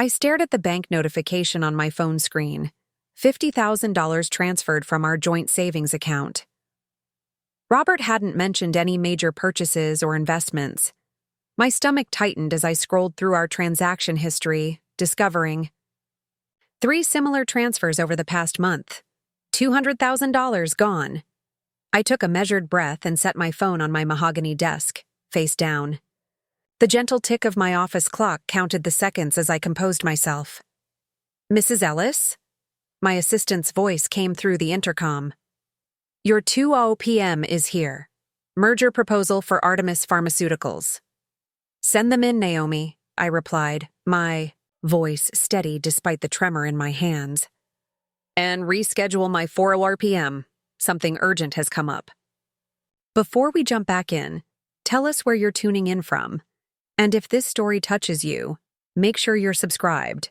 I stared at the bank notification on my phone screen. $50,000 transferred from our joint savings account. Robert hadn't mentioned any major purchases or investments. My stomach tightened as I scrolled through our transaction history, discovering 3 similar transfers over the past month. $200,000 gone. I took a measured breath and set my phone on my mahogany desk, face down. The gentle tick of my office clock counted the seconds as I composed myself. "Mrs. Ellis?" My assistant's voice came through the intercom. "Your 2:00 p.m. is here. Merger proposal for Artemis Pharmaceuticals." "Send them in, Naomi," I replied, my voice steady despite the tremor in my hands. "And reschedule my 4:00 p.m. Something urgent has come up." Before we jump back in, tell us where you're tuning in from. And if this story touches you, make sure you're subscribed.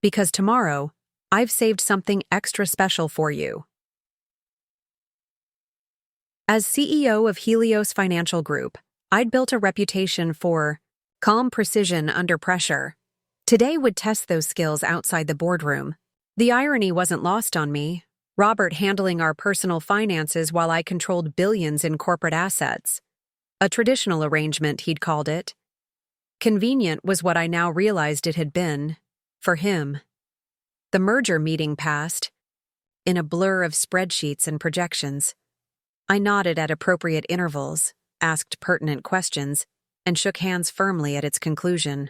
Because tomorrow, I've saved something extra special for you. As CEO of Helios Financial Group, I'd built a reputation for calm precision under pressure. Today would test those skills outside the boardroom. The irony wasn't lost on me. Robert handling our personal finances while I controlled billions in corporate assets. A traditional arrangement, he'd called it. Convenient was what I now realized it had been, for him. The merger meeting passed, in a blur of spreadsheets and projections. I nodded at appropriate intervals, asked pertinent questions, and shook hands firmly at its conclusion.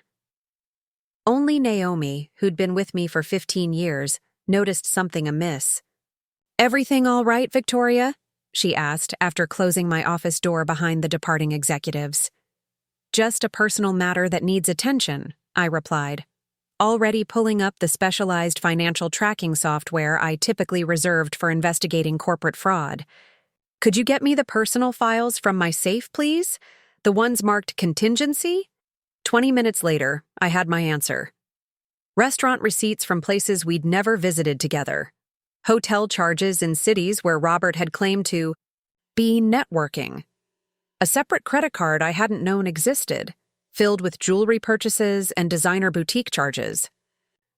Only Naomi, who'd been with me for 15 years, noticed something amiss. "Everything all right, Victoria?" she asked after closing my office door behind the departing executives. "Just a personal matter that needs attention," I replied, already pulling up the specialized financial tracking software I typically reserved for investigating corporate fraud. "Could you get me the personal files from my safe, please? The ones marked contingency?" 20 minutes later, I had my answer. Restaurant receipts from places we'd never visited together. Hotel charges in cities where Robert had claimed to be networking. A separate credit card I hadn't known existed, filled with jewelry purchases and designer boutique charges.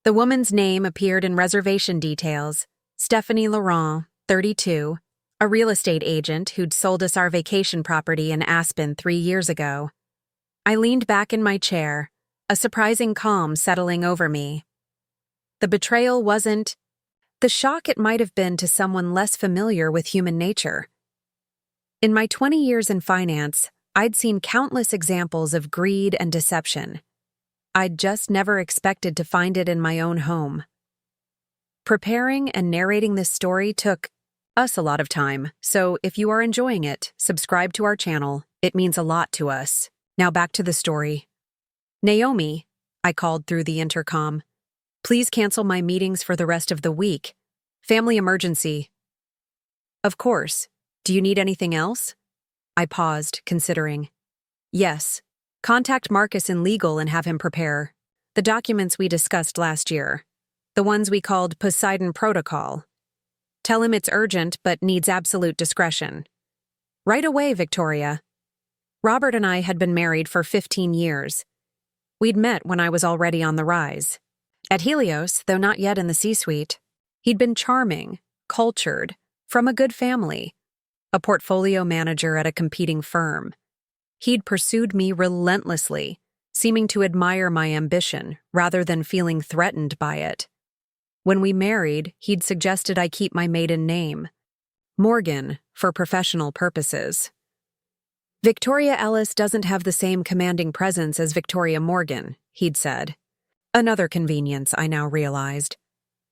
The woman's name appeared in reservation details: Stephanie Laurent, 32, a real estate agent who'd sold us our vacation property in Aspen 3 years ago. I leaned back in my chair, a surprising calm settling over me. The betrayal wasn't the shock it might have been to someone less familiar with human nature. In my 20 years in finance, I'd seen countless examples of greed and deception. I'd just never expected to find it in my own home. Preparing and narrating this story took us a lot of time, so if you are enjoying it, subscribe to our channel. It means a lot to us. Now back to the story. "Naomi," I called through the intercom, "please cancel my meetings for the rest of the week. Family emergency." "Of course. Do you need anything else?" I paused, considering. "Yes. Contact Marcus in legal and have him prepare the documents we discussed last year, the ones we called Poseidon Protocol. Tell him it's urgent but needs absolute discretion." "Right away, Victoria." Robert and I had been married for 15 years. We'd met when I was already on the rise. At Helios, though not yet in the C-suite, he'd been charming, cultured, from a good family, a portfolio manager at a competing firm. He'd pursued me relentlessly, seeming to admire my ambition rather than feeling threatened by it. When we married, he'd suggested I keep my maiden name, Morgan, for professional purposes. "Victoria Ellis doesn't have the same commanding presence as Victoria Morgan," he'd said. Another convenience, I now realized.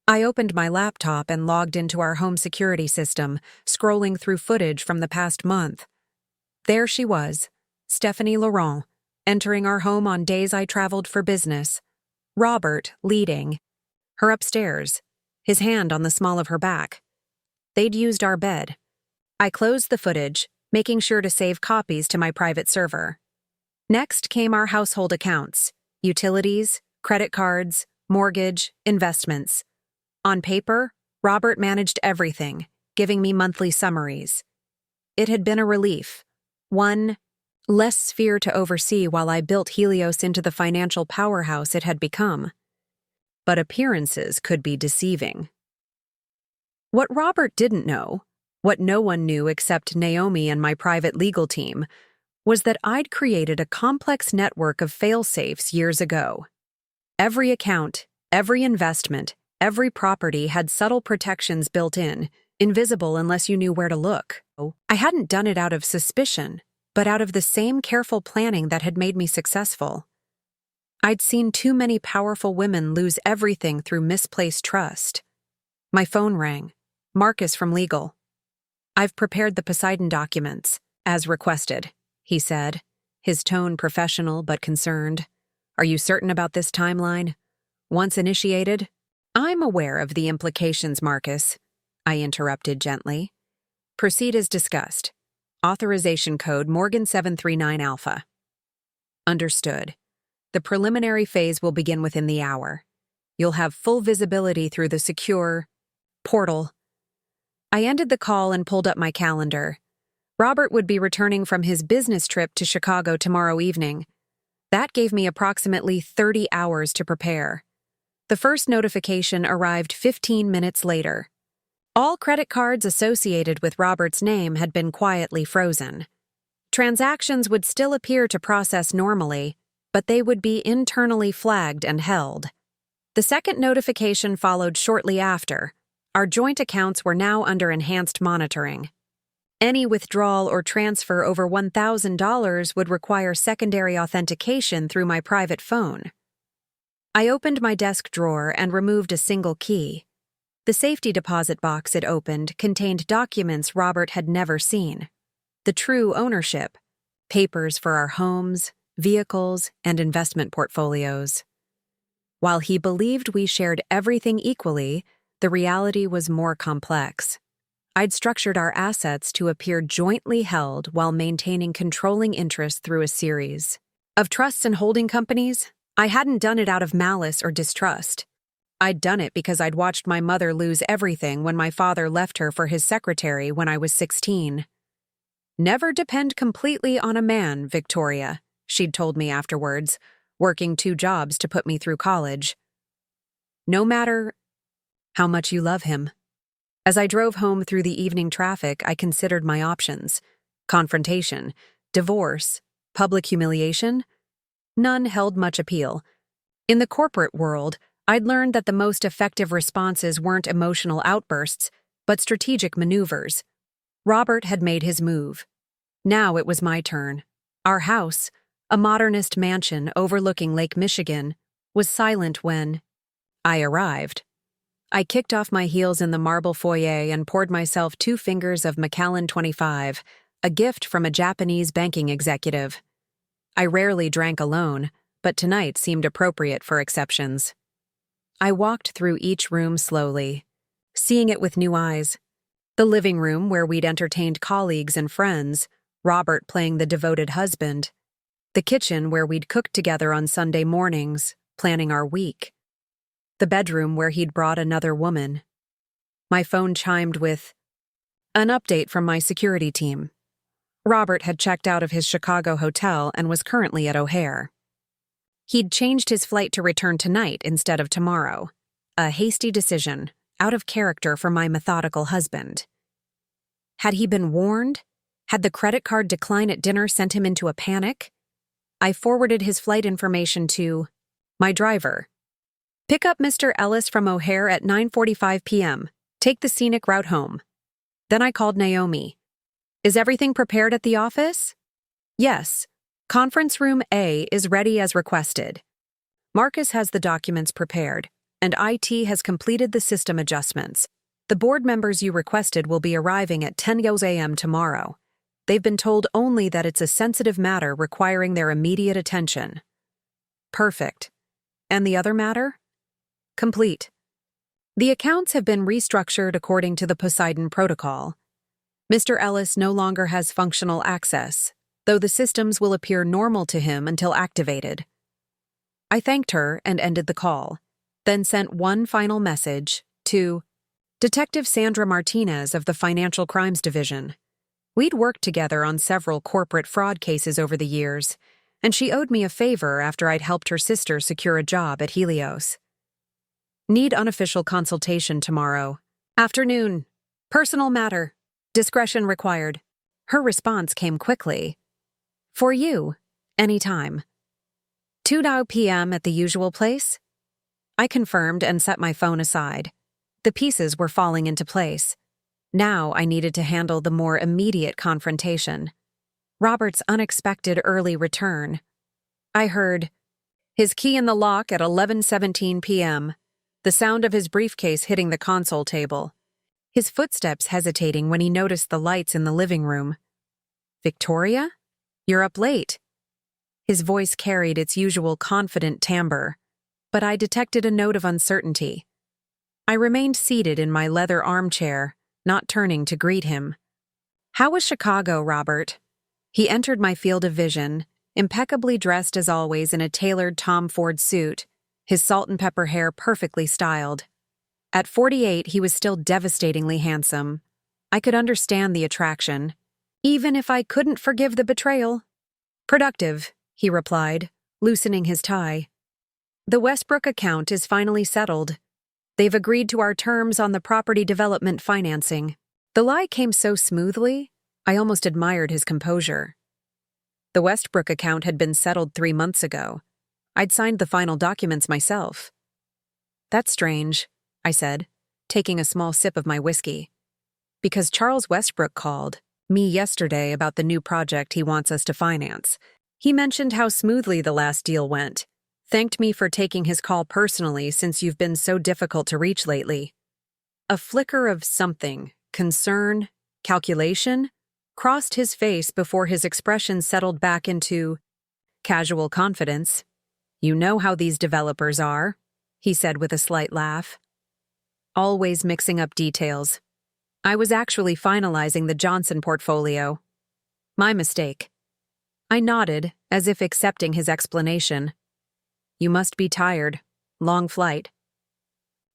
I opened my laptop and logged into our home security system, scrolling through footage from the past month. There she was, Stephanie Laurent, entering our home on days I traveled for business. Robert leading. Her upstairs, his hand on the small of her back. They'd used our bed. I closed the footage, making sure to save copies to my private server. Next came our household accounts: utilities, credit cards, mortgage, investments. On paper, Robert managed everything, giving me monthly summaries. It had been a relief. One less sphere to oversee while I built Helios into the financial powerhouse it had become. but appearances could be deceiving. What Robert didn't know, what no one knew except Naomi and my private legal team, was that I'd created a complex network of fail-safes years ago. Every account, every investment, every property had subtle protections built in, invisible unless you knew where to look. I hadn't done it out of suspicion, but out of the same careful planning that had made me successful. I'd seen too many powerful women lose everything through misplaced trust. My phone rang. Marcus from legal. "I've prepared the Poseidon documents, as requested," he said, his tone professional but concerned. "Are you certain about this timeline? Once initiated?" "I'm aware of the implications, Marcus," I interrupted gently. "Proceed as discussed. Authorization code Morgan 739 Alpha." "Understood. The preliminary phase will begin within the hour. You'll have full visibility through the secure portal." I ended the call and pulled up my calendar. Robert would be returning from his business trip to Chicago tomorrow evening. That gave me approximately 30 hours to prepare. The first notification arrived 15 minutes later. All credit cards associated with Robert's name had been quietly frozen. Transactions would still appear to process normally, but they would be internally flagged and held. The second notification followed shortly after. Our joint accounts were now under enhanced monitoring. Any withdrawal or transfer over $1,000 would require secondary authentication through my private phone. I opened my desk drawer and removed a single key. The safety deposit box it opened contained documents Robert had never seen. The true ownership, papers for our homes, vehicles, and investment portfolios. While he believed we shared everything equally, the reality was more complex. I'd structured our assets to appear jointly held while maintaining controlling interest through a series of trusts and holding companies. I hadn't done it out of malice or distrust. I'd done it because I'd watched my mother lose everything when my father left her for his secretary when I was 16. "Never depend completely on a man, Victoria," she'd told me afterwards, working 2 jobs to put me through college. "No matter how much you love him." As I drove home through the evening traffic, I considered my options. Confrontation, divorce, public humiliation. None held much appeal. In the corporate world, I'd learned that the most effective responses weren't emotional outbursts, but strategic maneuvers. Robert had made his move. Now it was my turn. Our house, a modernist mansion overlooking Lake Michigan, was silent when I arrived. I kicked off my heels in the marble foyer and poured myself 2 fingers of Macallan 25, a gift from a Japanese banking executive. I rarely drank alone, but tonight seemed appropriate for exceptions. I walked through each room slowly, seeing it with new eyes. The living room where we'd entertained colleagues and friends, Robert playing the devoted husband. The kitchen where we'd cooked together on Sunday mornings, planning our week. The bedroom where he'd brought another woman. My phone chimed with an update from my security team. Robert had checked out of his Chicago hotel and was currently at O'Hare. He'd changed his flight to return tonight instead of tomorrow. A hasty decision, out of character for my methodical husband. Had he been warned? Had the credit card decline at dinner sent him into a panic? I forwarded his flight information to my driver. "Pick up Mr. Ellis from O'Hare at 9:45 p.m. Take the scenic route home." Then I called Naomi. "Is everything prepared at the office?" "Yes. Conference room A is ready as requested. Marcus has the documents prepared, and IT has completed the system adjustments. The board members you requested will be arriving at 10 a.m. tomorrow. They've been told only that it's a sensitive matter requiring their immediate attention." "Perfect. And the other matter?" "Complete. The accounts have been restructured according to the Poseidon protocol. Mr. Ellis no longer has functional access, though the systems will appear normal to him until activated." I thanked her and ended the call, then sent one final message to Detective Sandra Martinez of the Financial Crimes Division. We'd worked together on several corporate fraud cases over the years, and she owed me a favor after I'd helped her sister secure a job at Helios. Need unofficial consultation tomorrow. Afternoon. Personal matter. Discretion required. Her response came quickly. For you. Anytime. 2 p.m. at the usual place? I confirmed and set my phone aside. The pieces were falling into place. Now I needed to handle the more immediate confrontation. Robert's unexpected early return. I heard his key in the lock at 11:17 p.m., the sound of his briefcase hitting the console table, his footsteps hesitating when he noticed the lights in the living room. Victoria? You're up late. His voice carried its usual confident timbre, but I detected a note of uncertainty. I remained seated in my leather armchair, not turning to greet him. How was Chicago, Robert? He entered my field of vision, impeccably dressed as always in a tailored Tom Ford suit, his salt and pepper hair perfectly styled. At 48, he was still devastatingly handsome. I could understand the attraction, even if I couldn't forgive the betrayal. Productive, he replied, loosening his tie. The Westbrook account is finally settled. They've agreed to our terms on the property development financing. The lie came so smoothly, I almost admired his composure. The Westbrook account had been settled 3 months ago. I'd signed the final documents myself. That's strange, I said, taking a small sip of my whiskey. Because Charles Westbrook called me yesterday about the new project he wants us to finance. He mentioned how smoothly the last deal went. Thanked me for taking his call personally since you've been so difficult to reach lately. A flicker of something, concern, calculation, crossed his face before his expression settled back into casual confidence. You know how these developers are, he said with a slight laugh. Always mixing up details. I was actually finalizing the Johnson portfolio. My mistake. I nodded, as if accepting his explanation. You must be tired. Long flight.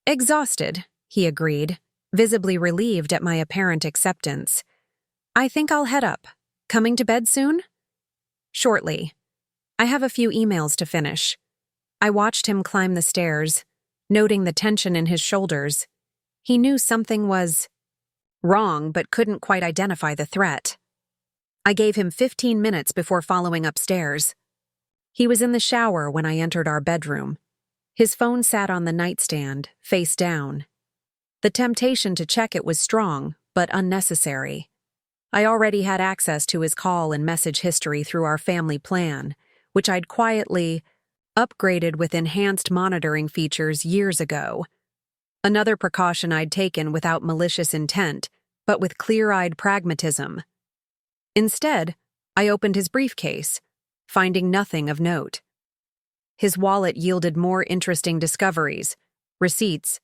Exhausted, he agreed, visibly relieved at my apparent acceptance. I think I'll head up. Coming to bed soon? Shortly. I have a few emails to finish. I watched him climb the stairs, noting the tension in his shoulders. He knew something was wrong but couldn't quite identify the threat. I gave him 15 minutes before following upstairs. He was in the shower when I entered our bedroom. His phone sat on the nightstand, face down. The temptation to check it was strong, but unnecessary. I already had access to his call and message history through our family plan, which I'd quietly upgraded with enhanced monitoring features years ago. Another precaution I'd taken without malicious intent, but with clear-eyed pragmatism. Instead, I opened his briefcase, finding nothing of note. His wallet yielded more interesting discoveries, receipts,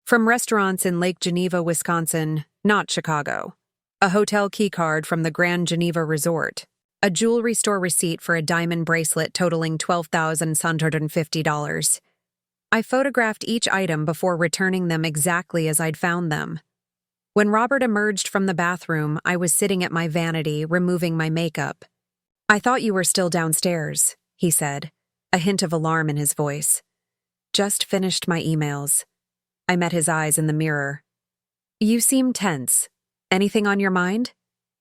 from restaurants in Lake Geneva, Wisconsin, not Chicago, a hotel keycard from the Grand Geneva Resort, a jewelry store receipt for a diamond bracelet totaling $12,650. I photographed each item before returning them exactly as I'd found them. When Robert emerged from the bathroom, I was sitting at my vanity, removing my makeup. I thought you were still downstairs, he said, a hint of alarm in his voice. Just finished my emails. I met his eyes in the mirror. You seem tense. Anything on your mind?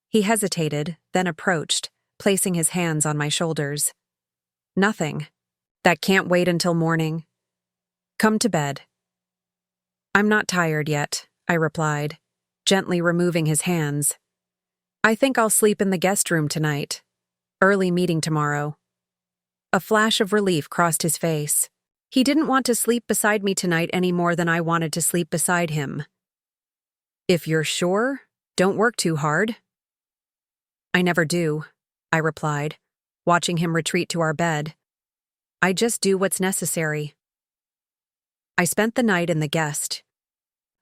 He hesitated, then approached, placing his hands on my shoulders. Nothing. That can't wait until morning. Come to bed. I'm not tired yet, I replied, gently removing his hands. I think I'll sleep in the guest room tonight. Early meeting tomorrow. A flash of relief crossed his face. He didn't want to sleep beside me tonight any more than I wanted to sleep beside him. If you're sure, don't work too hard. I never do, I replied, watching him retreat to our bed. I just do what's necessary. I spent the night in the guest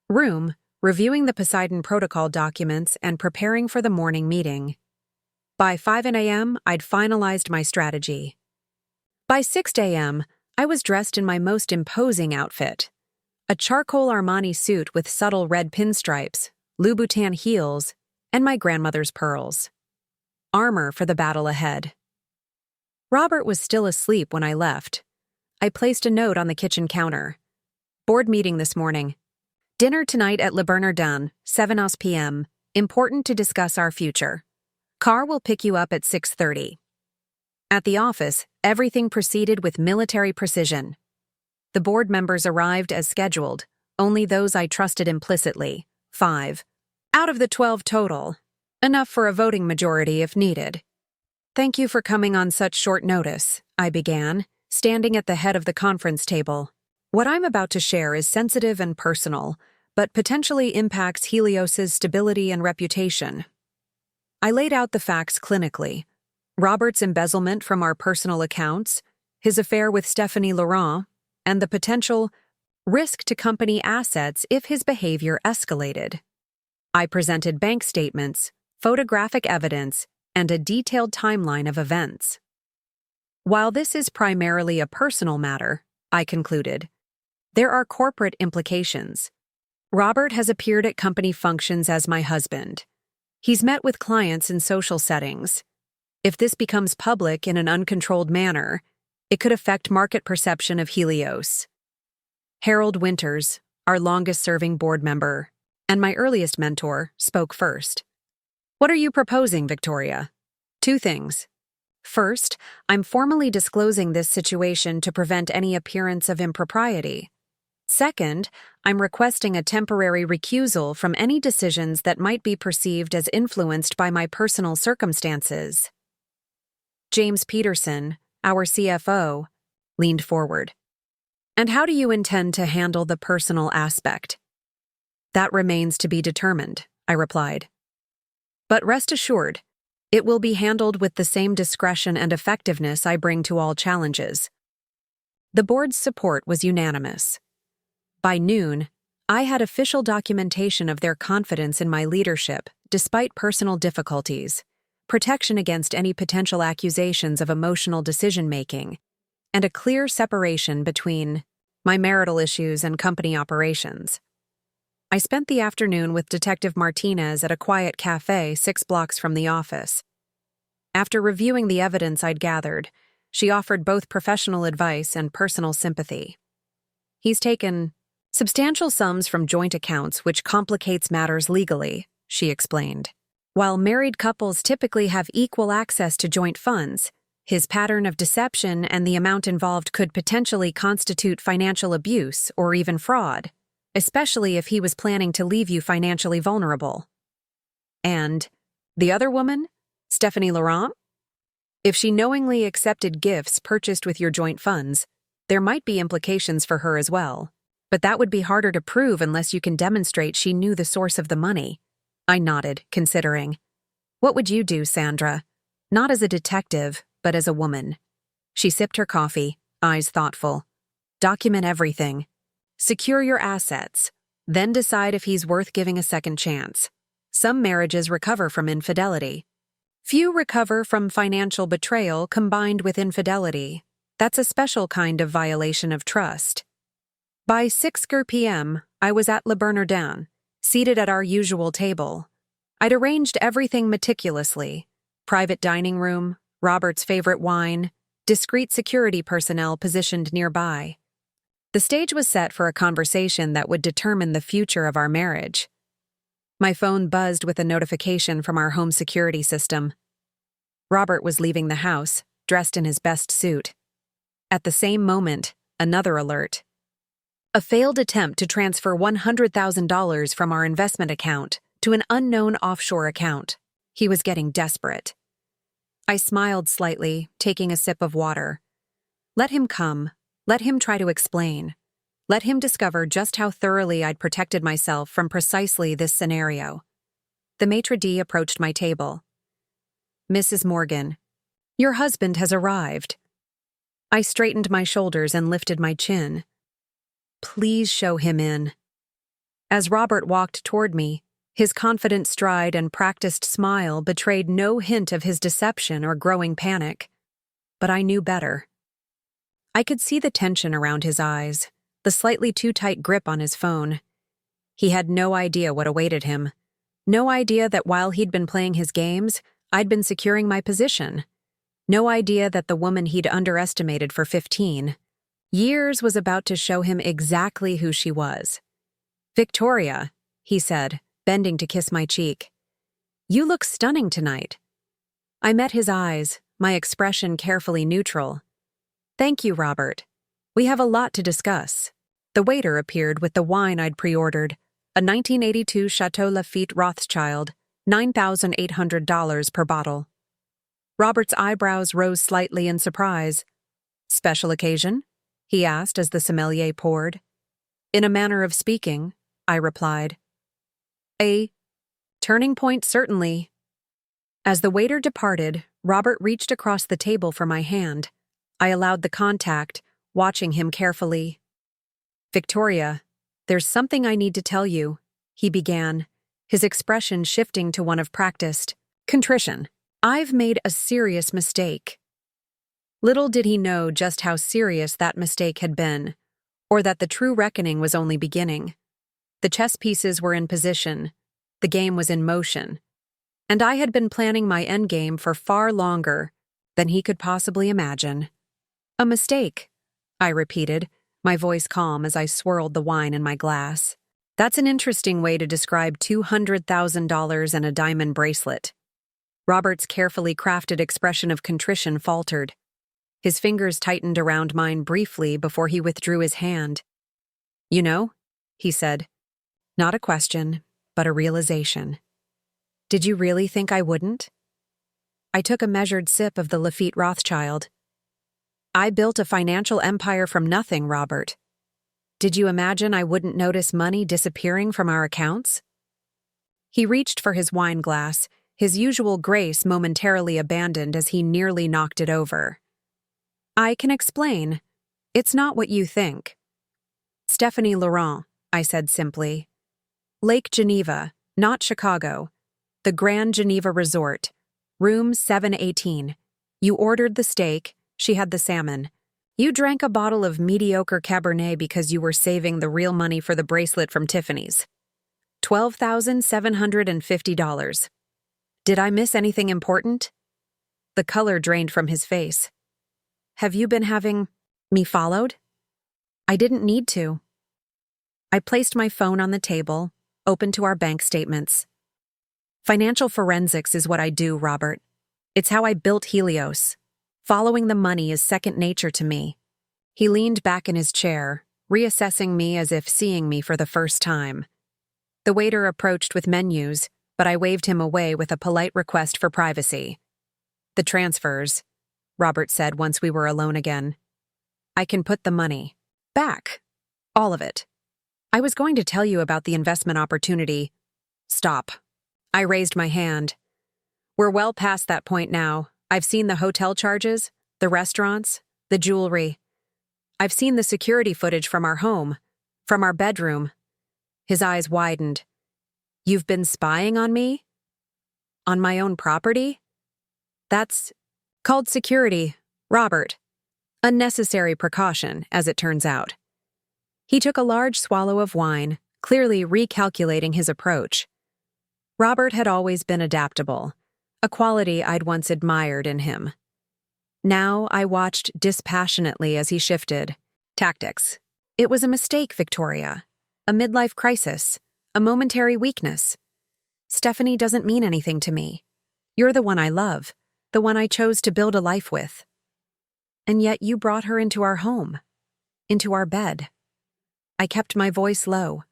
room, reviewing the Poseidon Protocol documents and preparing for the morning meeting. By 5 a.m., I'd finalized my strategy. By 6 a.m., I was dressed in my most imposing outfit, a charcoal Armani suit with subtle red pinstripes, Louboutin heels, and my grandmother's pearls. Armor for the battle ahead. Robert was still asleep when I left. I placed a note on the kitchen counter. Board meeting this morning. Dinner tonight at Le Bernardin, 7 p.m. Important to discuss our future. Car will pick you up at 6:30. At the office, everything proceeded with military precision. The board members arrived as scheduled, only those I trusted implicitly, 5. Out of the 12 total. Enough for a voting majority if needed. Thank you for coming on such short notice, I began, standing at the head of the conference table. What I'm about to share is sensitive and personal, but potentially impacts Helios's stability and reputation. I laid out the facts clinically. Robert's embezzlement from our personal accounts, his affair with Stephanie Laurent, and the potential risk to company assets if his behavior escalated. I presented bank statements, photographic evidence, and a detailed timeline of events. While this is primarily a personal matter, I concluded, there are corporate implications. Robert has appeared at company functions as my husband. He's met with clients in social settings. If this becomes public in an uncontrolled manner, it could affect market perception of Helios. Harold Winters, our longest-serving board member, and my earliest mentor, spoke first. What are you proposing, Victoria? 2 things. First, I'm formally disclosing this situation to prevent any appearance of impropriety. Second, I'm requesting a temporary recusal from any decisions that might be perceived as influenced by my personal circumstances. James Peterson, our CFO, leaned forward. And how do you intend to handle the personal aspect? That remains to be determined, I replied. But rest assured, it will be handled with the same discretion and effectiveness I bring to all challenges. The board's support was unanimous. By noon, I had official documentation of their confidence in my leadership, despite personal difficulties, protection against any potential accusations of emotional decision-making, and a clear separation between my marital issues and company operations. I spent the afternoon with Detective Martinez at a quiet cafe 6 blocks from the office. After reviewing the evidence I'd gathered, she offered both professional advice and personal sympathy. He's taken substantial sums from joint accounts, which complicates matters legally, she explained. While married couples typically have equal access to joint funds, his pattern of deception and the amount involved could potentially constitute financial abuse or even fraud, especially if he was planning to leave you financially vulnerable. And the other woman, Stephanie Laurent? If she knowingly accepted gifts purchased with your joint funds, there might be implications for her as well. But that would be harder to prove unless you can demonstrate she knew the source of the money. I nodded, considering. What would you do, Sandra? Not as a detective, but as a woman. She sipped her coffee, eyes thoughtful. Document everything. Secure your assets. Then decide if he's worth giving a second chance. Some marriages recover from infidelity. Few recover from financial betrayal combined with infidelity. That's a special kind of violation of trust. By 6 p.m., I was at Le Bernardin, seated at our usual table. I'd arranged everything meticulously. Private dining room, Robert's favorite wine, discreet security personnel positioned nearby. The stage was set for a conversation that would determine the future of our marriage. My phone buzzed with a notification from our home security system. Robert was leaving the house, dressed in his best suit. At the same moment, another alert. A failed attempt to transfer $100,000 from our investment account to an unknown offshore account. He was getting desperate. I smiled slightly, taking a sip of water. Let him come. Let him try to explain. Let him discover just how thoroughly I'd protected myself from precisely this scenario. The maitre d' approached my table. Mrs. Morgan, your husband has arrived. I straightened my shoulders and lifted my chin. Please show him in. As Robert walked toward me, his confident stride and practiced smile betrayed no hint of his deception or growing panic. But I knew better. I could see the tension around his eyes, the slightly too tight grip on his phone. He had no idea what awaited him. No idea that while he'd been playing his games, I'd been securing my position. No idea that the woman he'd underestimated for 15, Years was about to show him exactly who she was. "Victoria," he said, bending to kiss my cheek. "You look stunning tonight." I met his eyes, my expression carefully neutral. "Thank you, Robert. We have a lot to discuss." The waiter appeared with the wine I'd pre-ordered, a 1982 Chateau Lafite Rothschild, $9,800 per bottle. Robert's eyebrows rose slightly in surprise. "Special occasion?" he asked as the sommelier poured. "In a manner of speaking," I replied. "A turning point, certainly." As the waiter departed, Robert reached across the table for my hand. I allowed the contact, watching him carefully. "Victoria, there's something I need to tell you," he began, his expression shifting to one of practiced contrition. "I've made a serious mistake." Little did he know just how serious that mistake had been, or that the true reckoning was only beginning. The chess pieces were in position, the game was in motion, and I had been planning my endgame for far longer than he could possibly imagine. "A mistake," I repeated, my voice calm as I swirled the wine in my glass. "That's an interesting way to describe $200,000 and a diamond bracelet." Robert's carefully crafted expression of contrition faltered. His fingers tightened around mine briefly before he withdrew his hand. "You know," he said, "not a question, but a realization. Did you really think I wouldn't?" I took a measured sip of the Lafite Rothschild. "I built a financial empire from nothing, Robert. Did you imagine I wouldn't notice money disappearing from our accounts?" He reached for his wine glass, his usual grace momentarily abandoned as he nearly knocked it over. "I can explain. It's not what you think." "Stephanie Laurent," I said simply. "Lake Geneva, not Chicago. The Grand Geneva Resort. Room 718. You ordered the steak, she had the salmon. You drank a bottle of mediocre Cabernet because you were saving the real money for the bracelet from Tiffany's. $12,750. Did I miss anything important?" The color drained from his face. "Have you been having me followed?" "I didn't need to." I placed my phone on the table, open to our bank statements. "Financial forensics is what I do, Robert. It's how I built Helios. Following the money is second nature to me." He leaned back in his chair, reassessing me as if seeing me for the first time. The waiter approached with menus, but I waved him away with a polite request for privacy. "The transfers," Robert said once we were alone again. "I can put the money back. All of it. I was going to tell you about the investment opportunity." "Stop." I raised my hand. "We're well past that point now. I've seen the hotel charges, the restaurants, the jewelry. I've seen the security footage from our home, from our bedroom." His eyes widened. "You've been spying on me? On my own property? That's called security, Robert. A necessary precaution, as it turns out." He took a large swallow of wine, clearly recalculating his approach. Robert had always been adaptable, a quality I'd once admired in him. Now I watched dispassionately as he shifted. "Tactics. It was a mistake, Victoria. A midlife crisis. A momentary weakness. Stephanie doesn't mean anything to me. You're the one I love, the one I chose to build a life with. And yet you brought her into our home, into our bed." I kept my voice low,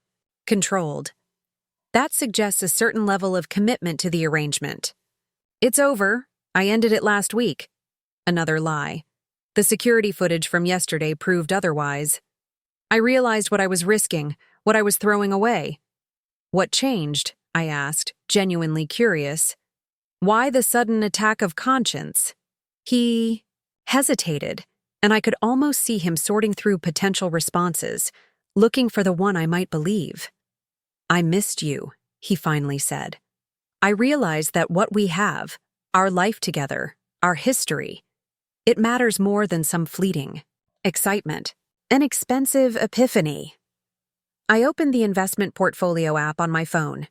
controlled. "That suggests a certain level of commitment to the arrangement." "It's over. I ended it last week." Another lie. The security footage from yesterday proved otherwise. I realized what I was risking, what I was throwing away. "What changed?" I asked, genuinely curious. "Why the sudden attack of conscience?" He hesitated, and I could almost see him sorting through potential responses, looking for the one I might believe. "I missed you," he finally said. "I realized that what we have, our life together, our history, it matters more than some fleeting excitement, an expensive epiphany." I opened the investment portfolio app on my phone.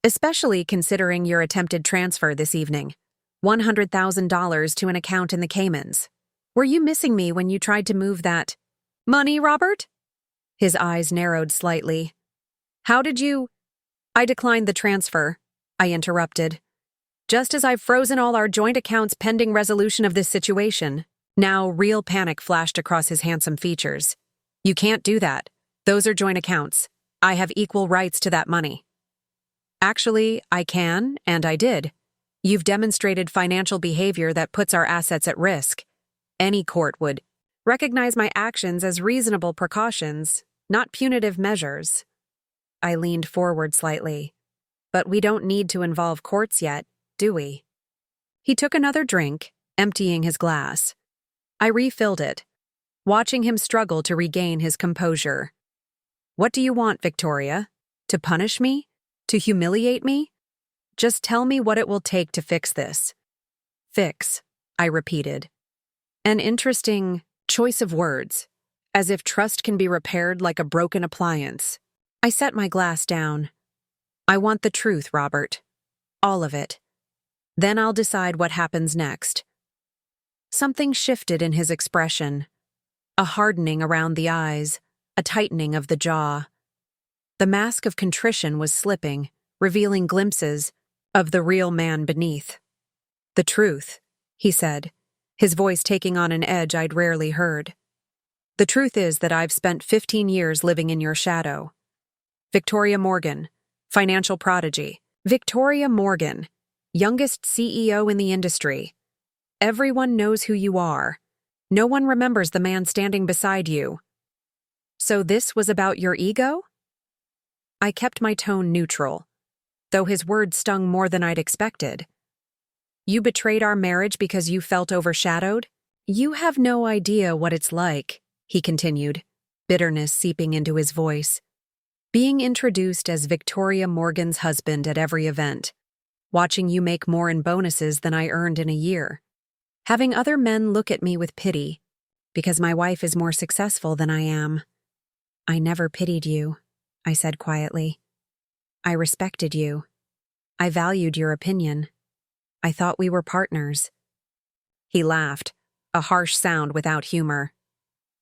"Especially considering your attempted transfer this evening. $100,000 to an account in the Caymans. Were you missing me when you tried to move that Money, Robert? His eyes narrowed slightly. How did you— I declined the transfer, I interrupted. Just as I've frozen all our joint accounts pending resolution of this situation. Now real panic flashed across his handsome features. You can't do that. Those are joint accounts. I have equal rights to that money. Actually, I can, and I did. You've demonstrated financial behavior that puts our assets at risk. Any court would recognize my actions as reasonable precautions, not punitive measures. I leaned forward slightly. But we don't need to involve courts yet, do we? He took another drink, emptying his glass. I refilled it, watching him struggle to regain his composure. What do you want, Victoria? To punish me? To humiliate me? Just tell me what it will take to fix this. Fix, I repeated. An interesting choice of words, as if trust can be repaired like a broken appliance. I set my glass down. I want the truth, Robert. All of it. Then I'll decide what happens next. Something shifted in his expression. A hardening around the eyes, a tightening of the jaw. The mask of contrition was slipping, revealing glimpses of the real man beneath. The truth, he said, his voice taking on an edge I'd rarely heard. The truth is that I've spent 15 years living in your shadow. Victoria Morgan, financial prodigy. Victoria Morgan, youngest CEO in the industry. Everyone knows who you are. No one remembers the man standing beside you. So this was about your ego? I kept my tone neutral, though his words stung more than I'd expected. You betrayed our marriage because you felt overshadowed? You have no idea what it's like, he continued, bitterness seeping into his voice. Being introduced as Victoria Morgan's husband at every event, watching you make more in bonuses than I earned in a year, having other men look at me with pity because my wife is more successful than I am. I never pitied you, I said quietly. I respected you. I valued your opinion. I thought we were partners. He laughed, a harsh sound without humor.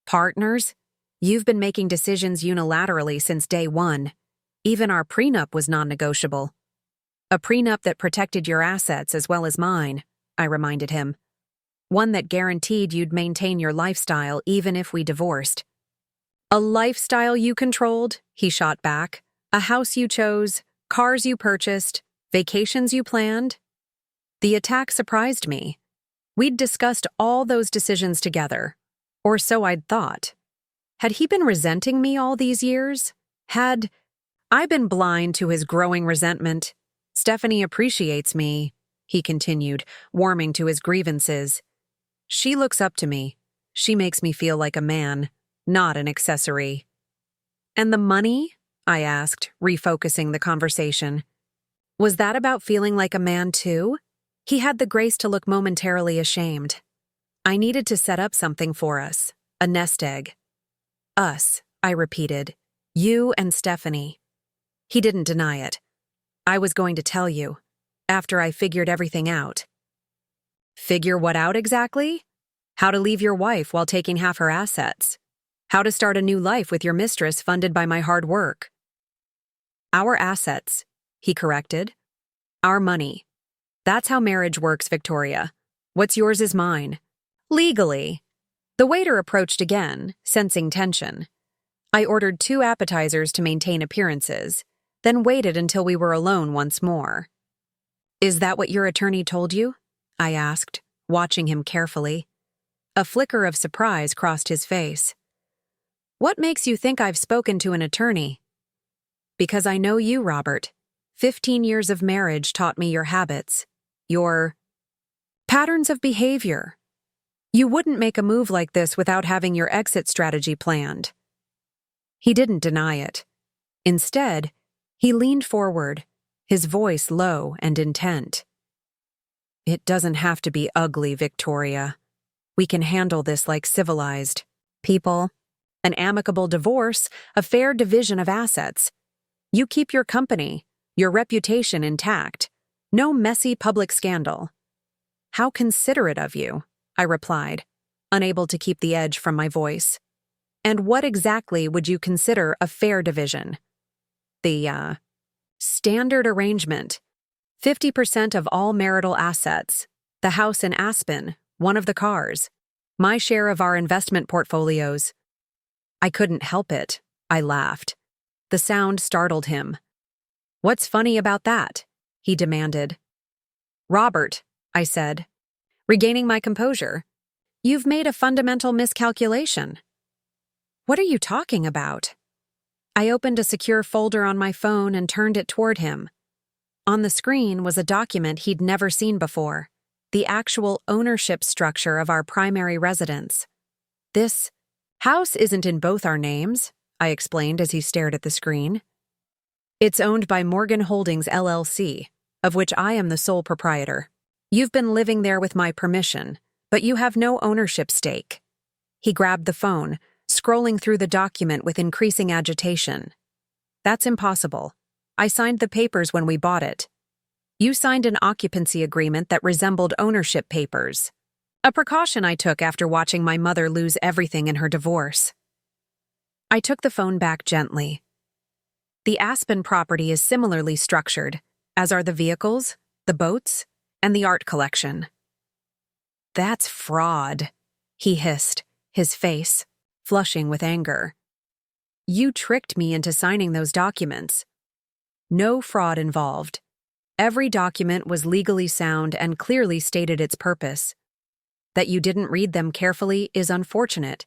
Partners? You've been making decisions unilaterally since day one. Even our prenup was non-negotiable. A prenup that protected your assets as well as mine, I reminded him. One that guaranteed you'd maintain your lifestyle even if we divorced. A lifestyle you controlled, he shot back. A house you chose, cars you purchased, vacations you planned. The attack surprised me. We'd discussed all those decisions together, or so I'd thought. Had he been resenting me all these years? Had I been blind to his growing resentment? Stephanie appreciates me, he continued, warming to his grievances. She looks up to me. She makes me feel like a man, not an accessory. And the money? I asked, refocusing the conversation. Was that about feeling like a man too? He had the grace to look momentarily ashamed. I needed to set up something for us, a nest egg. Us, I repeated. You and Stephanie. He didn't deny it. I was going to tell you, after I figured everything out. Figure what out exactly? How to leave your wife while taking half her assets. How to start a new life with your mistress funded by my hard work. Our assets, he corrected. Our money. That's how marriage works, Victoria. What's yours is mine. Legally. The waiter approached again, sensing tension. I ordered 2 appetizers to maintain appearances, then waited until we were alone once more. Is that what your attorney told you? I asked, watching him carefully. A flicker of surprise crossed his face. What makes you think I've spoken to an attorney? Because I know you, Robert. 15 years of marriage taught me your habits, your patterns of behavior. You wouldn't make a move like this without having your exit strategy planned. He didn't deny it. Instead, he leaned forward, his voice low and intent. It doesn't have to be ugly, Victoria. We can handle this like civilized people. An amicable divorce, a fair division of assets. You keep your company, your reputation intact. No messy public scandal. How considerate of you, I replied, unable to keep the edge from my voice. And what exactly would you consider a fair division? The standard arrangement. 50% of all marital assets. The house in Aspen, one of the cars. My share of our investment portfolios. I couldn't help it. I laughed. The sound startled him. What's funny about that? He demanded. Robert, I said, regaining my composure. You've made a fundamental miscalculation. What are you talking about? I opened a secure folder on my phone and turned it toward him. On the screen was a document he'd never seen before, the actual ownership structure of our primary residence. This house isn't in both our names, I explained as he stared at the screen. It's owned by Morgan Holdings LLC, of which I am the sole proprietor. You've been living there with my permission, but you have no ownership stake. He grabbed the phone, scrolling through the document with increasing agitation. That's impossible. I signed the papers when we bought it. You signed an occupancy agreement that resembled ownership papers. A precaution I took after watching my mother lose everything in her divorce. I took the phone back gently. The Aspen property is similarly structured, as are the vehicles, the boats, and the art collection. That's fraud, he hissed, his face flushing with anger. You tricked me into signing those documents. No fraud involved. Every document was legally sound and clearly stated its purpose. That you didn't read them carefully is unfortunate,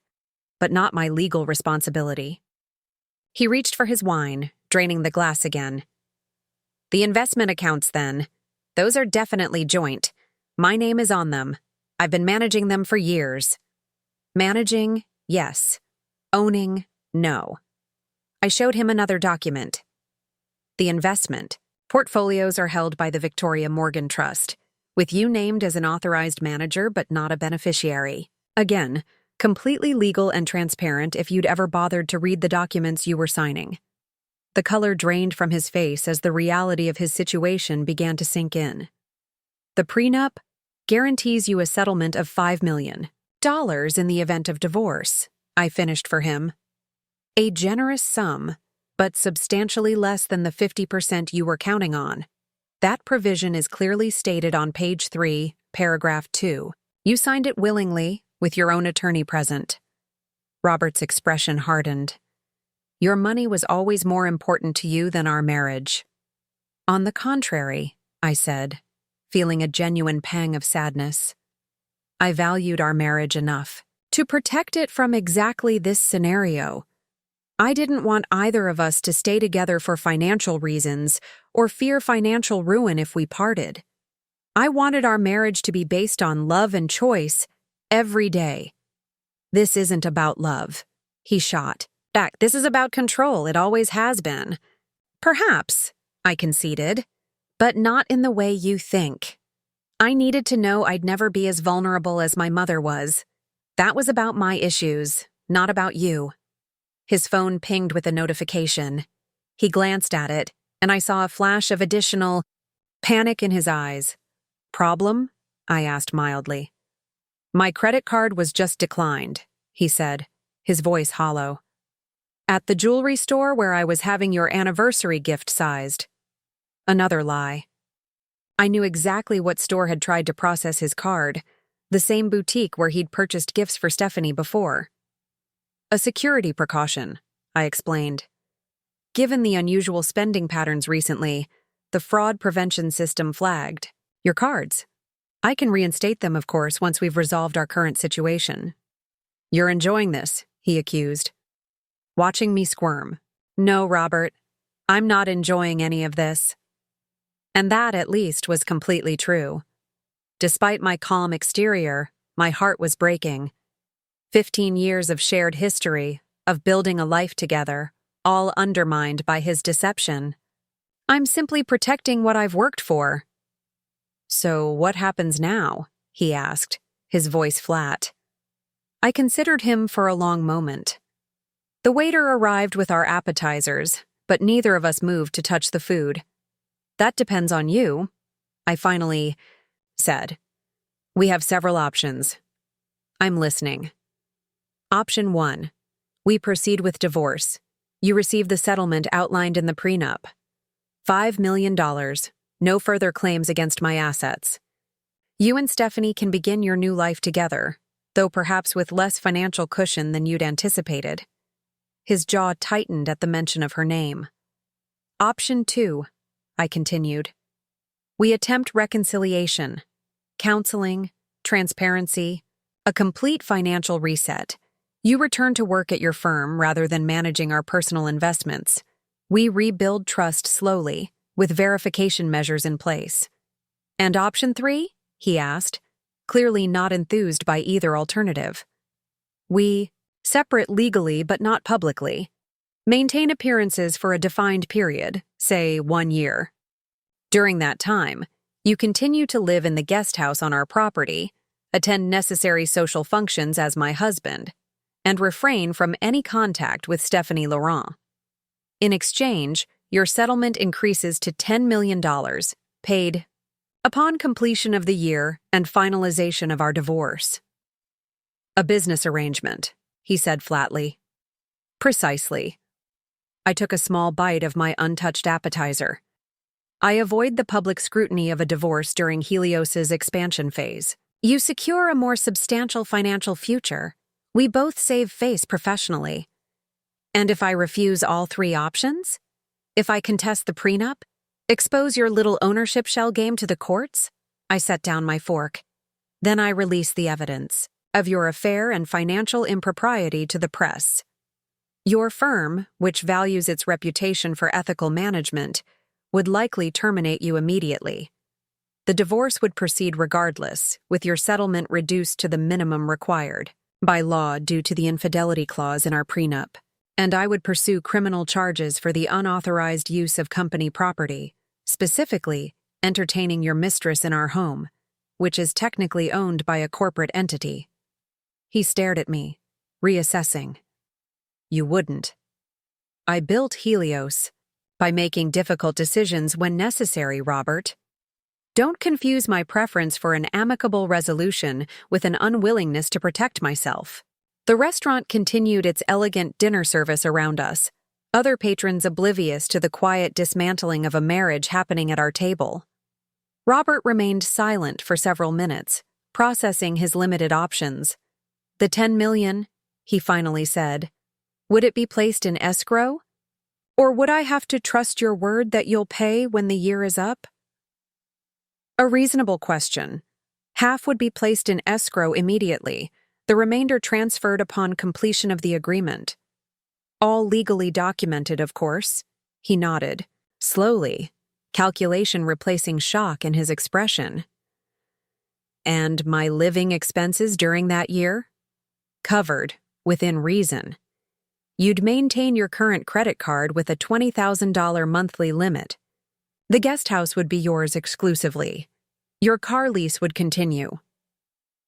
but not my legal responsibility. He reached for his wine, draining the glass again. The investment accounts, then. Those are definitely joint. My name is on them. I've been managing them for years. Managing, yes. Owning, no. I showed him another document. The investment. Portfolios are held by the Victoria Morgan Trust, with you named as an authorized manager but not a beneficiary. Again, completely legal and transparent if you'd ever bothered to read the documents you were signing. The color drained from his face as the reality of his situation began to sink in. The prenup guarantees you a settlement of $5 million in the event of divorce, I finished for him. A generous sum, but substantially less than the 50% you were counting on. That provision is clearly stated on page 3, paragraph 2. You signed it willingly, with your own attorney present. Robert's expression hardened. Your money was always more important to you than our marriage. On the contrary, I said, feeling a genuine pang of sadness. I valued our marriage enough to protect it from exactly this scenario. I didn't want either of us to stay together for financial reasons or fear financial ruin if we parted. I wanted our marriage to be based on love and choice every day. This isn't about love, he shot back. This is about control. It always has been. Perhaps, I conceded, but not in the way you think. I needed to know I'd never be as vulnerable as my mother was. That was about my issues, not about you. His phone pinged with a notification. He glanced at it, and I saw a flash of additional panic in his eyes. Problem? I asked mildly. My credit card was just declined, he said, his voice hollow. At the jewelry store where I was having your anniversary gift sized. Another lie. I knew exactly what store had tried to process his card, the same boutique where he'd purchased gifts for Stephanie before. A security precaution, I explained. Given the unusual spending patterns recently, the fraud prevention system flagged. Your cards. I can reinstate them, of course, once we've resolved our current situation. You're enjoying this, he accused. Watching me squirm. No, Robert, I'm not enjoying any of this. And that, at least, was completely true. Despite my calm exterior, my heart was breaking. 15 years of shared history, of building a life together, all undermined by his deception. I'm simply protecting what I've worked for. So what happens now? He asked, his voice flat. I considered him for a long moment. The waiter arrived with our appetizers, but neither of us moved to touch the food. That depends on you, I finally said. We have several options. I'm listening. Option 1. We proceed with divorce. You receive the settlement outlined in the prenup. $5 million. No further claims against my assets. You and Stephanie can begin your new life together, though perhaps with less financial cushion than you'd anticipated. His jaw tightened at the mention of her name. Option 2, I continued. We attempt reconciliation, counseling, transparency, a complete financial reset. You return to work at your firm rather than managing our personal investments. We rebuild trust slowly, with verification measures in place. And option 3? He asked, clearly not enthused by either alternative. We, separate legally but not publicly, maintain appearances for a defined period, say 1 year. During that time, you continue to live in the guest house on our property, attend necessary social functions as my husband, and refrain from any contact with Stephanie Laurent. In exchange, your settlement increases to $10 million, paid upon completion of the year and finalization of our divorce. A business arrangement, he said flatly. Precisely. I took a small bite of my untouched appetizer. I avoid the public scrutiny of a divorce during Helios's expansion phase. You secure a more substantial financial future. We both save face professionally. And if I refuse all 3 options? If I contest the prenup? Expose your little ownership shell game to the courts? I set down my fork. Then I release the evidence of your affair and financial impropriety to the press. Your firm, which values its reputation for ethical management, would likely terminate you immediately. The divorce would proceed regardless, with your settlement reduced to the minimum required by law due to the infidelity clause in our prenup, and I would pursue criminal charges for the unauthorized use of company property, specifically entertaining your mistress in our home, which is technically owned by a corporate entity. He stared at me, reassessing. You wouldn't. I built Helios by making difficult decisions when necessary, Robert. Don't confuse my preference for an amicable resolution with an unwillingness to protect myself. The restaurant continued its elegant dinner service around us, other patrons oblivious to the quiet dismantling of a marriage happening at our table. Robert remained silent for several minutes, processing his limited options. The $10 million, he finally said. Would it be placed in escrow? Or would I have to trust your word that you'll pay when the year is up? A reasonable question. Half would be placed in escrow immediately, the remainder transferred upon completion of the agreement. All legally documented, of course. He nodded, slowly, calculation replacing shock in his expression. And my living expenses during that year? Covered, within reason. You'd maintain your current credit card with a $20,000 monthly limit. The guest house would be yours exclusively. Your car lease would continue.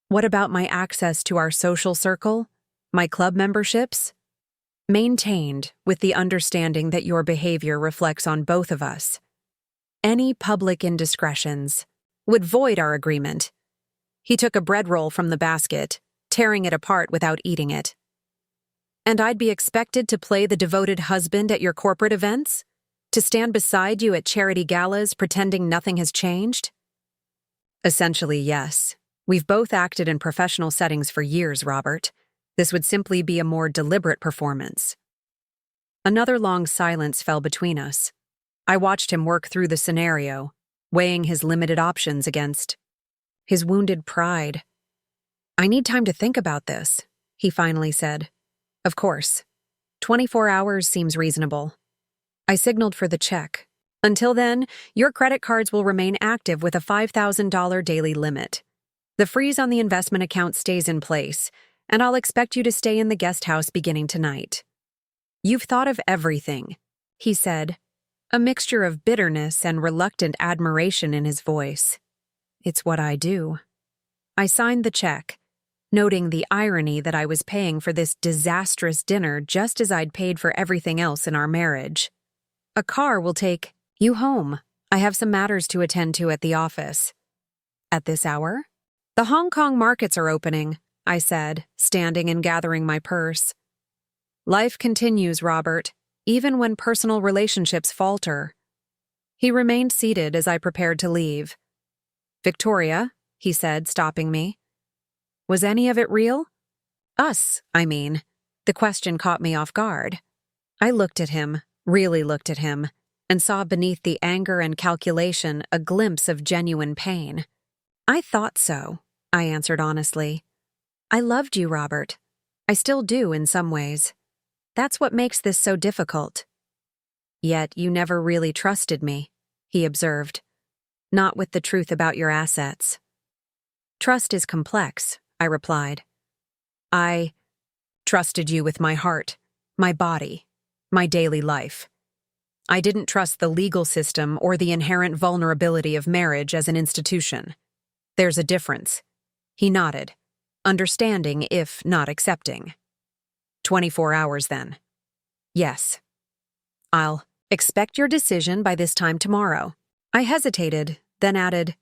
What about my access to our social circle? My club memberships? Maintained, with the understanding that your behavior reflects on both of us. Any public indiscretions would void our agreement. He took a bread roll from the basket, tearing it apart without eating it. And I'd be expected to play the devoted husband at your corporate events? To stand beside you at charity galas pretending nothing has changed? Essentially, yes. We've both acted in professional settings for years, Robert. This would simply be a more deliberate performance. Another long silence fell between us. I watched him work through the scenario, weighing his limited options against his wounded pride. I need time to think about this, he finally said. Of course. 24 hours seems reasonable. I signaled for the check. Until then, your credit cards will remain active with a $5,000 daily limit. The freeze on the investment account stays in place, and I'll expect you to stay in the guest house beginning tonight. You've thought of everything, he said, a mixture of bitterness and reluctant admiration in his voice. It's what I do. I signed the check, noting the irony that I was paying for this disastrous dinner just as I'd paid for everything else in our marriage. A car will take you home. I have some matters to attend to at the office. At this hour? The Hong Kong markets are opening, I said, standing and gathering my purse. Life continues, Robert, even when personal relationships falter. He remained seated as I prepared to leave. Victoria, he said, stopping me. Was any of it real? Us, I mean. The question caught me off guard. I looked at him, really looked at him, and saw beneath the anger and calculation a glimpse of genuine pain. I thought so, I answered honestly. I loved you, Robert. I still do in some ways. That's what makes this so difficult. Yet you never really trusted me, he observed. Not with the truth about your assets. Trust is complex, I replied. I trusted you with my heart, my body, my daily life. I didn't trust the legal system or the inherent vulnerability of marriage as an institution. There's a difference. He nodded, understanding if not accepting. 24 hours then. Yes. I'll expect your decision by this time tomorrow. I hesitated, then added,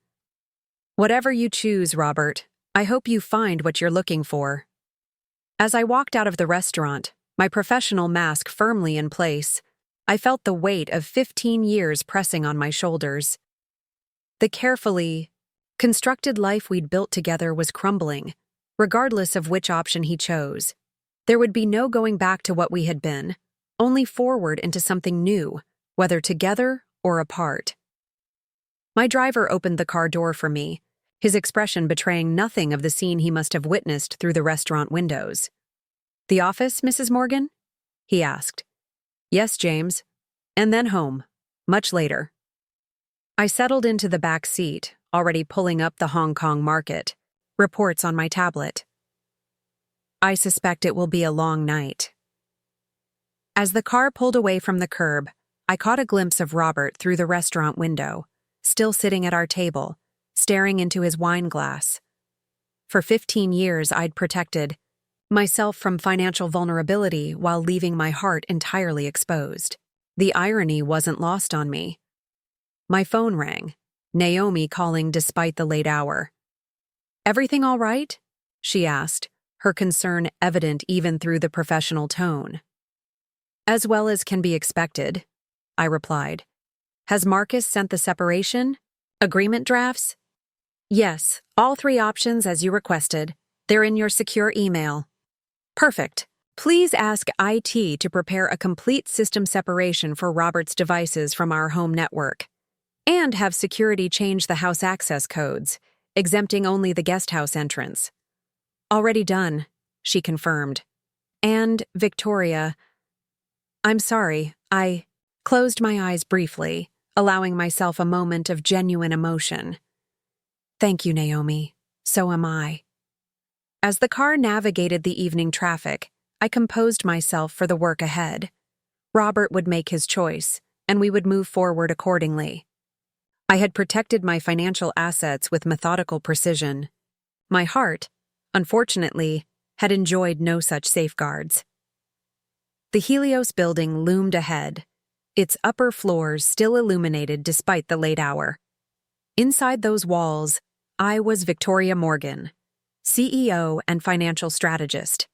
whatever you choose, Robert, I hope you find what you're looking for. As I walked out of the restaurant, my professional mask firmly in place, I felt the weight of 15 years pressing on my shoulders. The carefully constructed life we'd built together was crumbling, regardless of which option he chose. There would be no going back to what we had been, only forward into something new, whether together or apart. My driver opened the car door for me, his expression betraying nothing of the scene he must have witnessed through the restaurant windows. The office, Mrs. Morgan? He asked. Yes, James. And then home, much later. I settled into the back seat, already pulling up the Hong Kong market, reports on my tablet. I suspect it will be a long night. As the car pulled away from the curb, I caught a glimpse of Robert through the restaurant window, still sitting at our table, staring into his wine glass. For 15 years, I'd protected myself from financial vulnerability while leaving my heart entirely exposed. The irony wasn't lost on me. My phone rang, Naomi calling despite the late hour. Everything all right? She asked, her concern evident even through the professional tone. As well as can be expected, I replied. Has Marcus sent the separation agreement drafts? Yes, all 3 options as you requested. They're in your secure email. Perfect. Please ask IT to prepare a complete system separation for Robert's devices from our home network. And have security change the house access codes, exempting only the guest house entrance. Already done, she confirmed. And, Victoria, I'm sorry, I closed my eyes briefly, allowing myself a moment of genuine emotion. Thank you, Naomi. So am I. As the car navigated the evening traffic, I composed myself for the work ahead. Robert would make his choice, and we would move forward accordingly. I had protected my financial assets with methodical precision. My heart, unfortunately, had enjoyed no such safeguards. The Helios building loomed ahead, its upper floors still illuminated despite the late hour. Inside those walls, I was Victoria Morgan, CEO and financial strategist.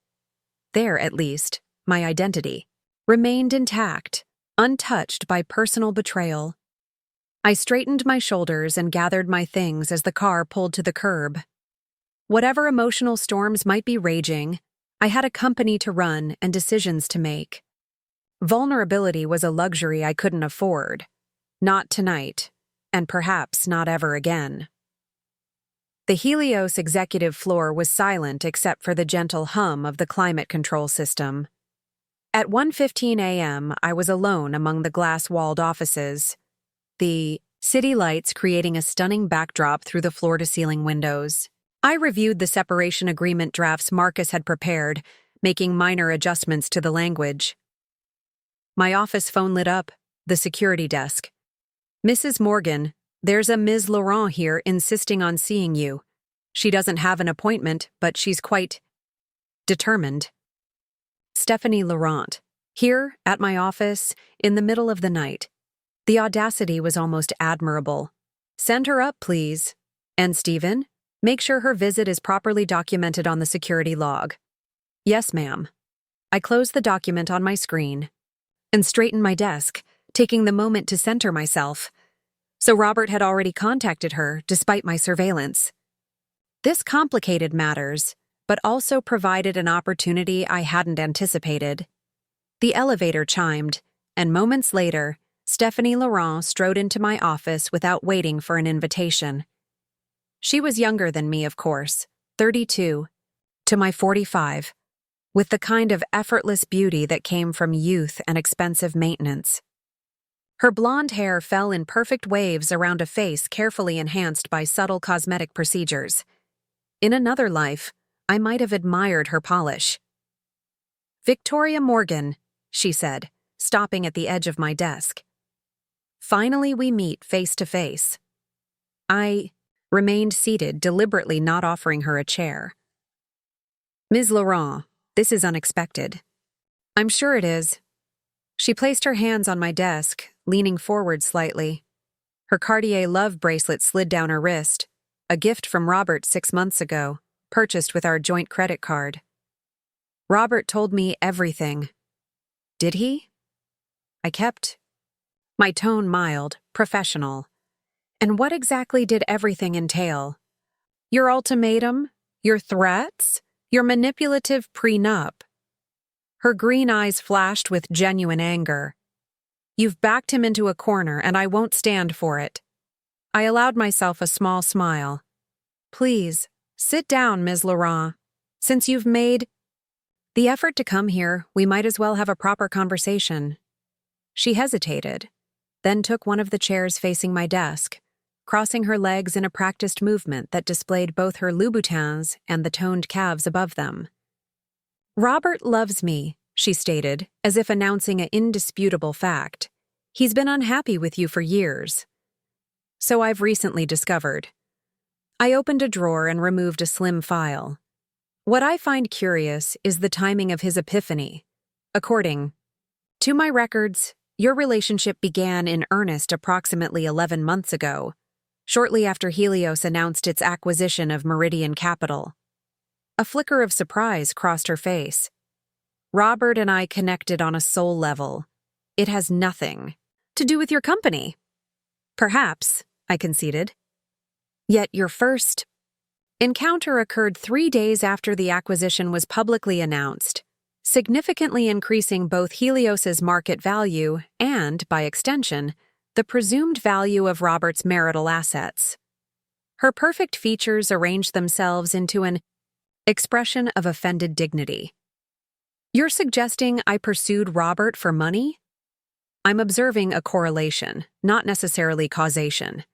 There, at least, my identity remained intact, untouched by personal betrayal. I straightened my shoulders and gathered my things as the car pulled to the curb. Whatever emotional storms might be raging, I had a company to run and decisions to make. Vulnerability was a luxury I couldn't afford. Not tonight, and perhaps not ever again. The Helios executive floor was silent except for the gentle hum of the climate control system. At 1:15 a.m., I was alone among the glass-walled offices, the city lights creating a stunning backdrop through the floor-to-ceiling windows. I reviewed the separation agreement drafts Marcus had prepared, making minor adjustments to the language. My office phone lit up, the security desk. Mrs. Morgan, there's a Ms. Laurent here insisting on seeing you. She doesn't have an appointment, but she's quite determined. Stephanie Laurent, here at my office in the middle of the night. The audacity was almost admirable. Send her up, please. And Stephen, make sure her visit is properly documented on the security log. Yes, ma'am. I closed the document on my screen and straightened my desk, taking the moment to center myself. So Robert had already contacted her, despite my surveillance. This complicated matters, but also provided an opportunity I hadn't anticipated. The elevator chimed, and moments later, Stephanie Laurent strode into my office without waiting for an invitation. She was younger than me, of course, 32, to my 45, with the kind of effortless beauty that came from youth and expensive maintenance. Her blonde hair fell in perfect waves around a face carefully enhanced by subtle cosmetic procedures. In another life, I might have admired her polish. "Victoria Morgan," she said, stopping at the edge of my desk. "Finally we meet face to face." I remained seated, deliberately not offering her a chair. "Ms. Laurent, this is unexpected." "I'm sure it is." She placed her hands on my desk, leaning forward slightly. Her Cartier love bracelet slid down her wrist, a gift from Robert 6 months ago, purchased with our joint credit card. "Robert told me everything." "Did he?" I kept my tone mild, professional. "And what exactly did everything entail? Your ultimatum? Your threats? Your manipulative prenup?" Her green eyes flashed with genuine anger. "You've backed him into a corner, and I won't stand for it." I allowed myself a small smile. "Please, sit down, Ms. Laurent. Since you've made the effort to come here, we might as well have a proper conversation." She hesitated, then took one of the chairs facing my desk, crossing her legs in a practiced movement that displayed both her Louboutins and the toned calves above them. "Robert loves me," she stated, as if announcing an indisputable fact. "He's been unhappy with you for years." "So I've recently discovered." I opened a drawer and removed a slim file. "What I find curious is the timing of his epiphany. According to my records, your relationship began in earnest approximately 11 months ago, shortly after Helios announced its acquisition of Meridian Capital." A flicker of surprise crossed her face. "Robert and I connected on a soul level. It has nothing to do with your company." "Perhaps," I conceded. "Yet your first encounter occurred 3 days after the acquisition was publicly announced, significantly increasing both Helios's market value and, by extension, the presumed value of Robert's marital assets." Her perfect features arranged themselves into an expression of offended dignity. "You're suggesting I pursued Robert for money?" "I'm observing a correlation, not necessarily causation."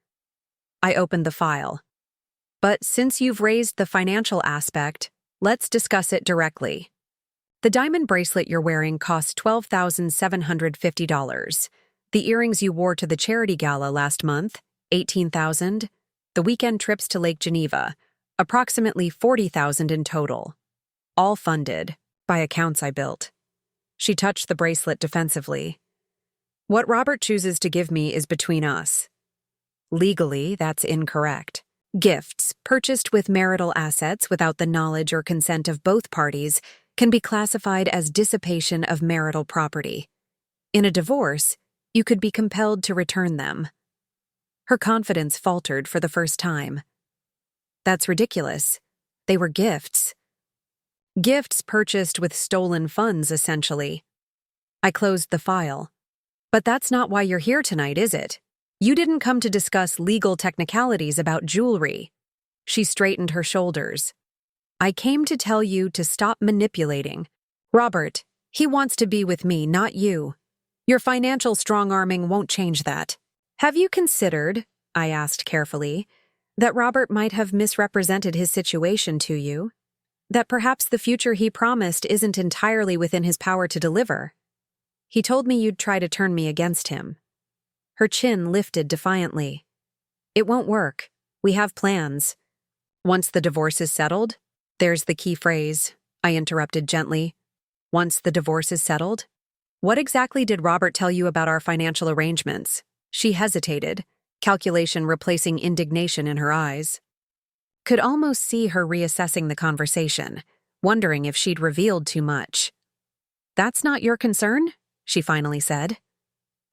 I opened the file. "But since you've raised the financial aspect, let's discuss it directly. The diamond bracelet you're wearing costs $12,750. The earrings you wore to the charity gala last month, $18,000. The weekend trips to Lake Geneva, approximately $40,000 in total. All funded by accounts I built." She touched the bracelet defensively. "What Robert chooses to give me is between us. Legally, that's incorrect. Gifts purchased with marital assets without the knowledge or consent of both parties can be classified as dissipation of marital property. In a divorce, you could be compelled to return them." Her confidence faltered for the first time. "That's ridiculous. They were gifts." "Gifts purchased with stolen funds, essentially." I closed the file. "But that's not why you're here tonight, is it? You didn't come to discuss legal technicalities about jewelry." She straightened her shoulders. "I came to tell you to stop manipulating. Robert, he wants to be with me, not you. Your financial strong-arming won't change that." "Have you considered," I asked carefully, "that Robert might have misrepresented his situation to you? That perhaps the future he promised isn't entirely within his power to deliver? He told me you'd try to turn me against him." Her chin lifted defiantly. "It won't work. We have plans." "Once the divorce is settled?" "There's the key phrase," I interrupted gently. "Once the divorce is settled? What exactly did Robert tell you about our financial arrangements?" She hesitated, calculation replacing indignation in her eyes. Could almost see her reassessing the conversation, wondering if she'd revealed too much. That's not your concern? She finally said.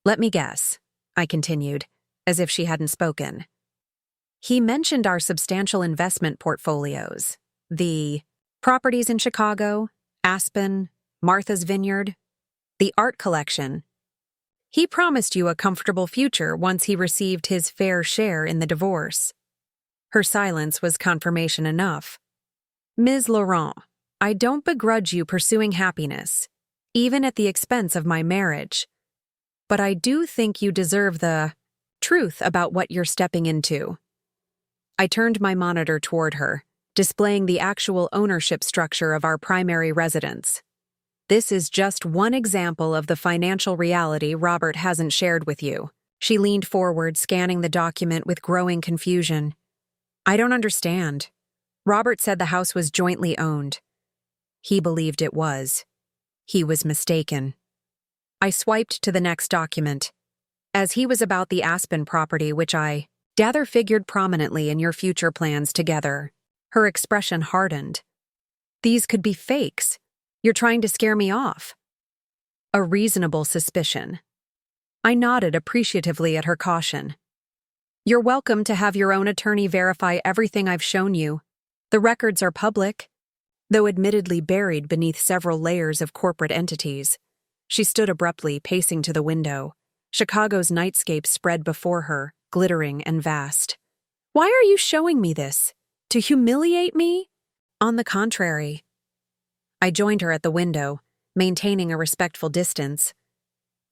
Let me guess, I continued, as if she hadn't spoken. He mentioned our substantial investment portfolios, the properties in Chicago, Aspen, Martha's Vineyard, the art collection. He promised you a comfortable future once he received his fair share in the divorce. Her silence was confirmation enough. Ms. Laurent, I don't begrudge you pursuing happiness, even at the expense of my marriage. But I do think you deserve the truth about what you're stepping into. I turned my monitor toward her, displaying the actual ownership structure of our primary residence. This is just one example of the financial reality Robert hasn't shared with you. She leaned forward, scanning the document with growing confusion. I don't understand. Robert said the house was jointly owned. He believed it was. He was mistaken. I swiped to the next document. As he was about the Aspen property, which I gather figured prominently in your future plans together. Her expression hardened. These could be fakes. You're trying to scare me off. A reasonable suspicion. I nodded appreciatively at her caution. You're welcome to have your own attorney verify everything I've shown you. The records are public, though admittedly buried beneath several layers of corporate entities. She stood abruptly, pacing to the window. Chicago's nightscape spread before her, glittering and vast. Why are you showing me this? To humiliate me? On the contrary. I joined her at the window, maintaining a respectful distance.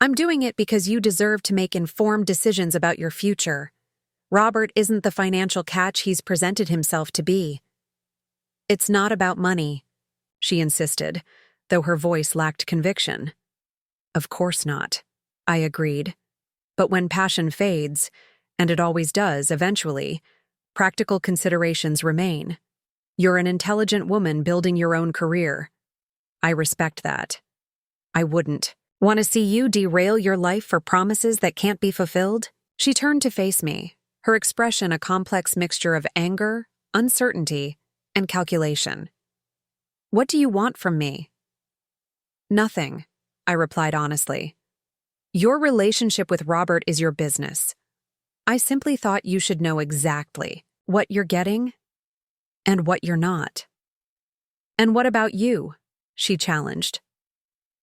I'm doing it because you deserve to make informed decisions about your future. Robert isn't the financial catch he's presented himself to be. It's not about money, she insisted, though her voice lacked conviction. Of course not, I agreed. But when passion fades, and it always does eventually, practical considerations remain. You're an intelligent woman building your own career. I respect that. I wouldn't want to see you derail your life for promises that can't be fulfilled. She turned to face me, her expression a complex mixture of anger, uncertainty, and calculation. What do you want from me? Nothing, I replied honestly. Your relationship with Robert is your business. I simply thought you should know exactly what you're getting and what you're not. And what about you? She challenged.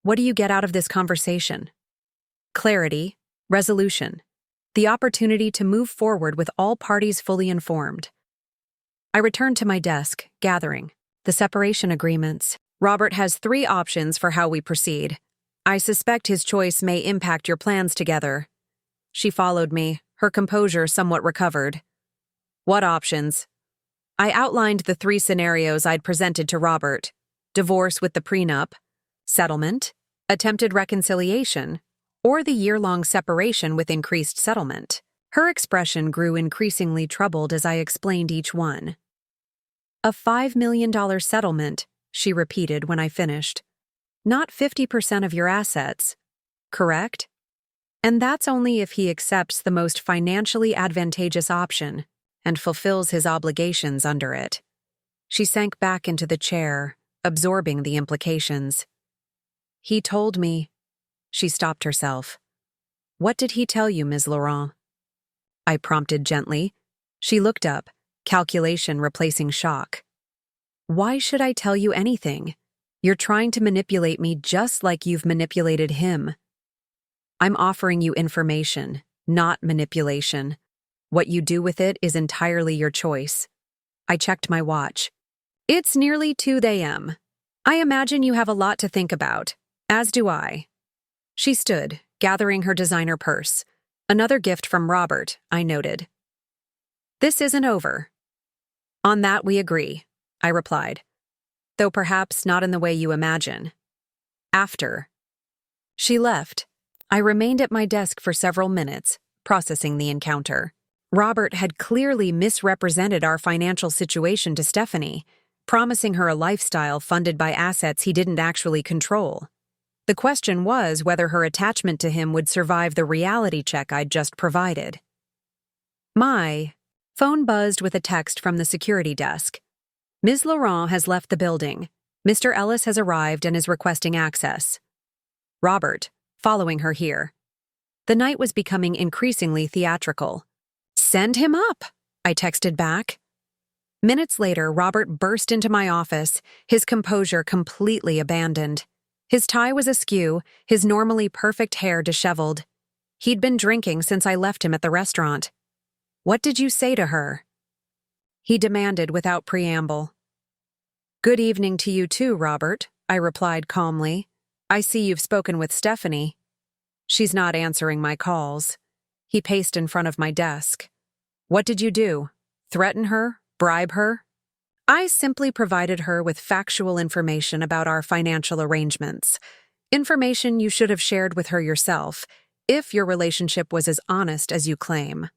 What do you get out of this conversation? Clarity, resolution, the opportunity to move forward with all parties fully informed. I returned to my desk, gathering the separation agreements. Robert has 3 options for how we proceed. I suspect his choice may impact your plans together. She followed me, her composure somewhat recovered. What options? I outlined the 3 scenarios I'd presented to Robert. Divorce with the prenup, settlement, attempted reconciliation, or the year-long separation with increased settlement. Her expression grew increasingly troubled as I explained each one. A $5 million settlement, she repeated when I finished. Not 50% of your assets, correct? And that's only if he accepts the most financially advantageous option and fulfills his obligations under it. She sank back into the chair, absorbing the implications. He told me. She stopped herself. What did he tell you, Ms. Laurent? I prompted gently. She looked up, calculation replacing shock. Why should I tell you anything? You're trying to manipulate me just like you've manipulated him. I'm offering you information, not manipulation. What you do with it is entirely your choice. I checked my watch. It's nearly 2 a.m. I imagine you have a lot to think about, as do I. She stood, gathering her designer purse. Another gift from Robert, I noted. This isn't over. On that we agree, I replied. Though perhaps not in the way you imagine. After. She left. I remained at my desk for several minutes, processing the encounter. Robert had clearly misrepresented our financial situation to Stephanie, promising her a lifestyle funded by assets he didn't actually control. The question was whether her attachment to him would survive the reality check I'd just provided. My phone buzzed with a text from the security desk. Ms. Laurent has left the building. Mr. Ellis has arrived and is requesting access. Robert, following her here. The night was becoming increasingly theatrical. "Send him up," I texted back. Minutes later, Robert burst into my office, his composure completely abandoned. His tie was askew, his normally perfect hair disheveled. He'd been drinking since I left him at the restaurant. "What did you say to her?" He demanded without preamble. "Good evening to you too, Robert," I replied calmly. "I see you've spoken with Stephanie." "She's not answering my calls." He paced in front of my desk. "What did you do? Threaten her? Bribe her?" "I simply provided her with factual information about our financial arrangements. Information you should have shared with her yourself, if your relationship was as honest as you claim."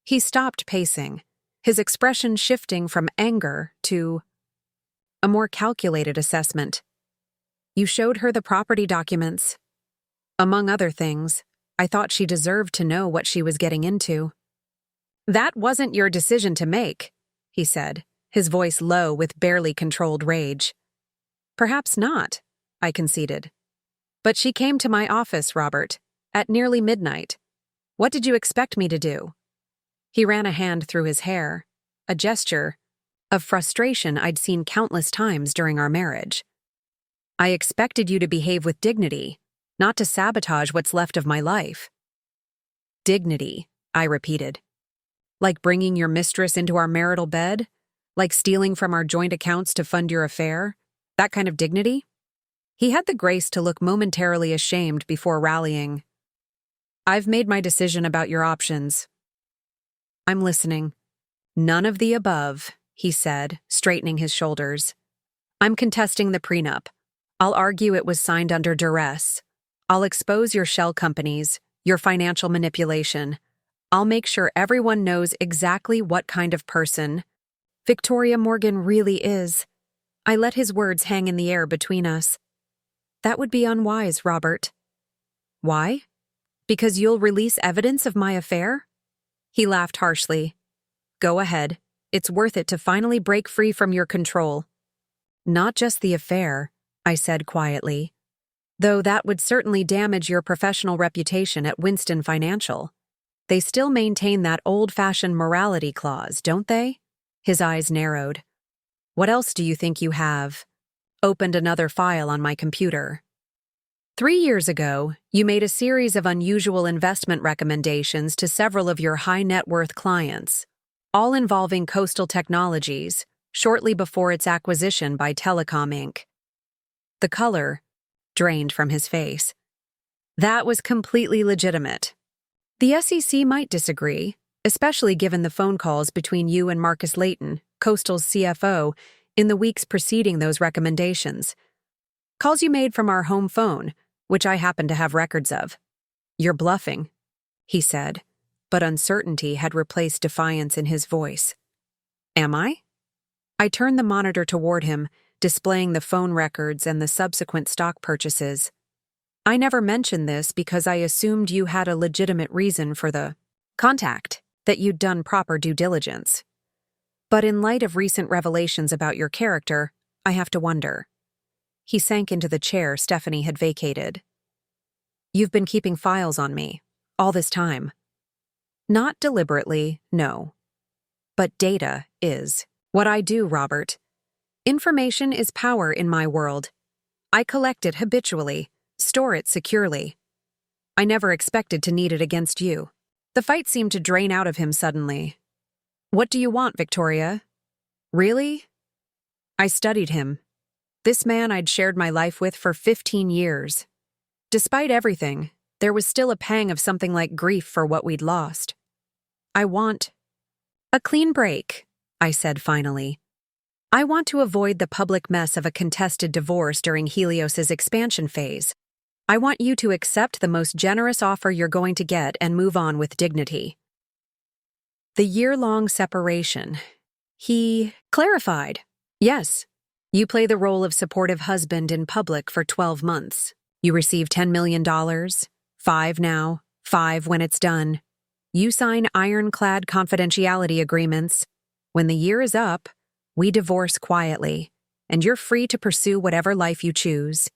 He stopped pacing, his expression shifting from anger to a more calculated assessment. "You showed her the property documents. Among other things, I thought she deserved to know what she was getting into." "That wasn't your decision to make," he said, his voice low with barely controlled rage. "Perhaps not," I conceded. "But she came to my office, Robert, at nearly midnight. What did you expect me to do?" He ran a hand through his hair, a gesture of frustration I'd seen countless times during our marriage. "I expected you to behave with dignity, not to sabotage what's left of my life." "Dignity," I repeated. "Like bringing your mistress into our marital bed? Like stealing from our joint accounts to fund your affair? That kind of dignity?" He had the grace to look momentarily ashamed before rallying. "I've made my decision about your options." "I'm listening." "None of the above," he said, straightening his shoulders. "I'm contesting the prenup. I'll argue it was signed under duress. I'll expose your shell companies, your financial manipulation. I'll make sure everyone knows exactly what kind of person Victoria Morgan really is." I let his words hang in the air between us. "That would be unwise, Robert." "Why? Because you'll release evidence of my affair?" He laughed harshly. "Go ahead. It's worth it to finally break free from your control." "Not just the affair," I said quietly. "Though that would certainly damage your professional reputation at Winston Financial. They still maintain that old-fashioned morality clause, don't they?" His eyes narrowed. "What else do you think you have?" Opened another file on my computer. 3 years ago, you made a series of unusual investment recommendations to several of your high-net-worth clients, all involving Coastal Technologies, shortly before its acquisition by Telecom Inc. The color drained from his face. "That was completely legitimate. The SEC might disagree, especially given the phone calls between you and Marcus Layton, Coastal's CFO, in the weeks preceding those recommendations. Calls you made from our home phone, which I happen to have records of." "You're bluffing," he said, but uncertainty had replaced defiance in his voice. "Am I?" I turned the monitor toward him, displaying the phone records and the subsequent stock purchases. "I never mentioned this because I assumed you had a legitimate reason for the contact, that you'd done proper due diligence. But in light of recent revelations about your character, I have to wonder." He sank into the chair Stephanie had vacated. "You've been keeping files on me, all this time." "Not deliberately, no. But data is what I do, Robert. Information is power in my world. I collect it habitually, store it securely. I never expected to need it against you." The fight seemed to drain out of him suddenly. "What do you want, Victoria?" "Really?" I studied him. This man I'd shared my life with for 15 years. Despite everything, there was still a pang of something like grief for what we'd lost. "I want a clean break," I said finally. "I want to avoid the public mess of a contested divorce during Helios's expansion phase. I want you to accept the most generous offer you're going to get and move on with dignity." The year-long separation. He clarified. "Yes, you play the role of supportive husband in public for 12 months. You receive $10 million, 5 now, 5 when it's done. You sign ironclad confidentiality agreements. When the year is up, we divorce quietly, and you're free to pursue whatever life you choose."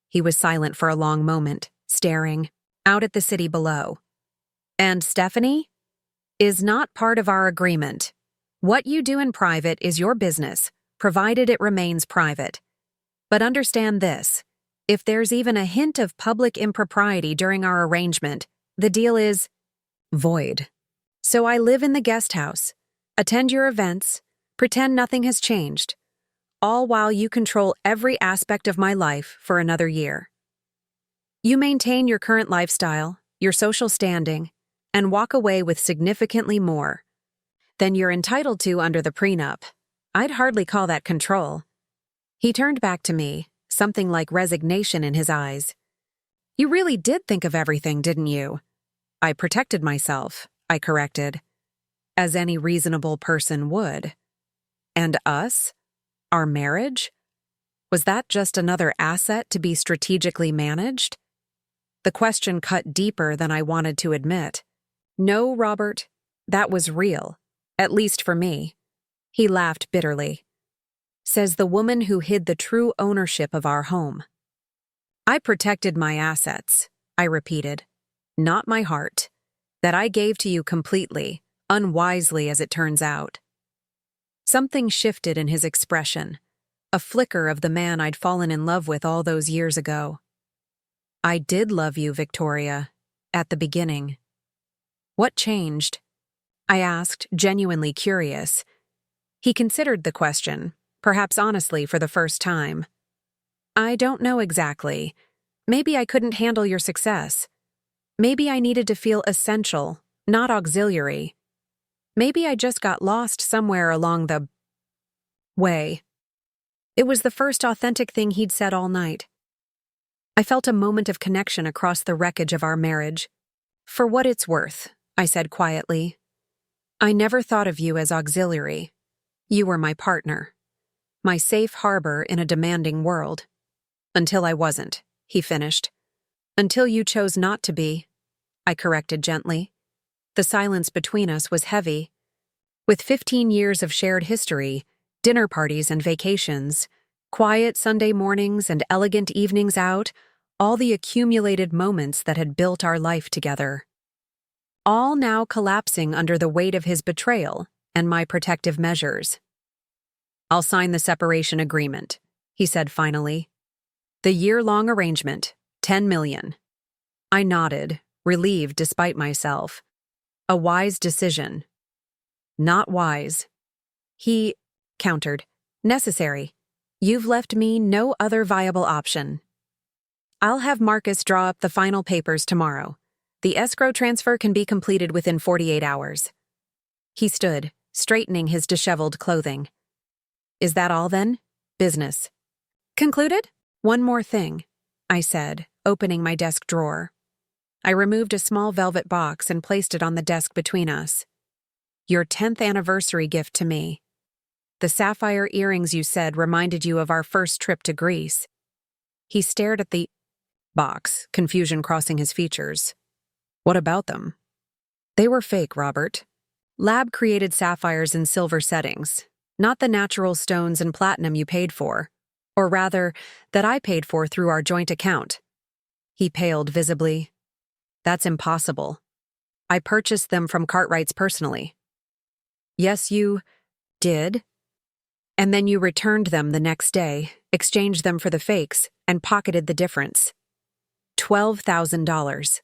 He was silent for a long moment, staring out at the city below. And Stephanie? Is not part of our agreement. What you do in private is your business, provided it remains private. But understand this. If there's even a hint of public impropriety during our arrangement, the deal is void. So I live in the guest house, attend your events, pretend nothing has changed, all while you control every aspect of my life for another year. You maintain your current lifestyle, your social standing, and walk away with significantly more than you're entitled to under the prenup. I'd hardly call that control. He turned back to me, something like resignation in his eyes. You really did think of everything, didn't you? I protected myself, I corrected, as any reasonable person would. And us? Our marriage? Was that just another asset to be strategically managed? The question cut deeper than I wanted to admit. No, Robert, that was real, at least for me. He laughed bitterly. Says the woman who hid the true ownership of our home. I protected my assets, I repeated, not my heart, that I gave to you completely, unwisely as it turns out. Something shifted in his expression, a flicker of the man I'd fallen in love with all those years ago. I did love you, Victoria, at the beginning. What changed? I asked, genuinely curious. He considered the question, perhaps honestly for the first time. I don't know exactly. Maybe I couldn't handle your success. Maybe I needed to feel essential, not auxiliary. Maybe I just got lost somewhere along the way. It was the first authentic thing he'd said all night. I felt a moment of connection across the wreckage of our marriage. For what it's worth, I said quietly. I never thought of you as auxiliary. You were my partner. My safe harbor in a demanding world. Until I wasn't, he finished. Until you chose not to be, I corrected gently. The silence between us was heavy. With 15 years of shared history, dinner parties and vacations, quiet Sunday mornings and elegant evenings out, all the accumulated moments that had built our life together. All now collapsing under the weight of his betrayal and my protective measures. I'll sign the separation agreement, he said finally. The year-long arrangement, $10 million. I nodded, relieved despite myself. A wise decision. Not wise. He countered. Necessary. You've left me no other viable option. I'll have Marcus draw up the final papers tomorrow. The escrow transfer can be completed within 48 hours. He stood, straightening his disheveled clothing. Is that all then? Business. Concluded? One more thing, I said, opening my desk drawer. I removed a small velvet box and placed it on the desk between us. Your 10th anniversary gift to me. The sapphire earrings you said reminded you of our first trip to Greece. He stared at the box, confusion crossing his features. What about them? They were fake, Robert. Lab-created sapphires in silver settings, not the natural stones and platinum you paid for, or rather, that I paid for through our joint account. He paled visibly. That's impossible. I purchased them from Cartwrights personally. Yes, you did. And then you returned them the next day, exchanged them for the fakes, and pocketed the difference. $12,000.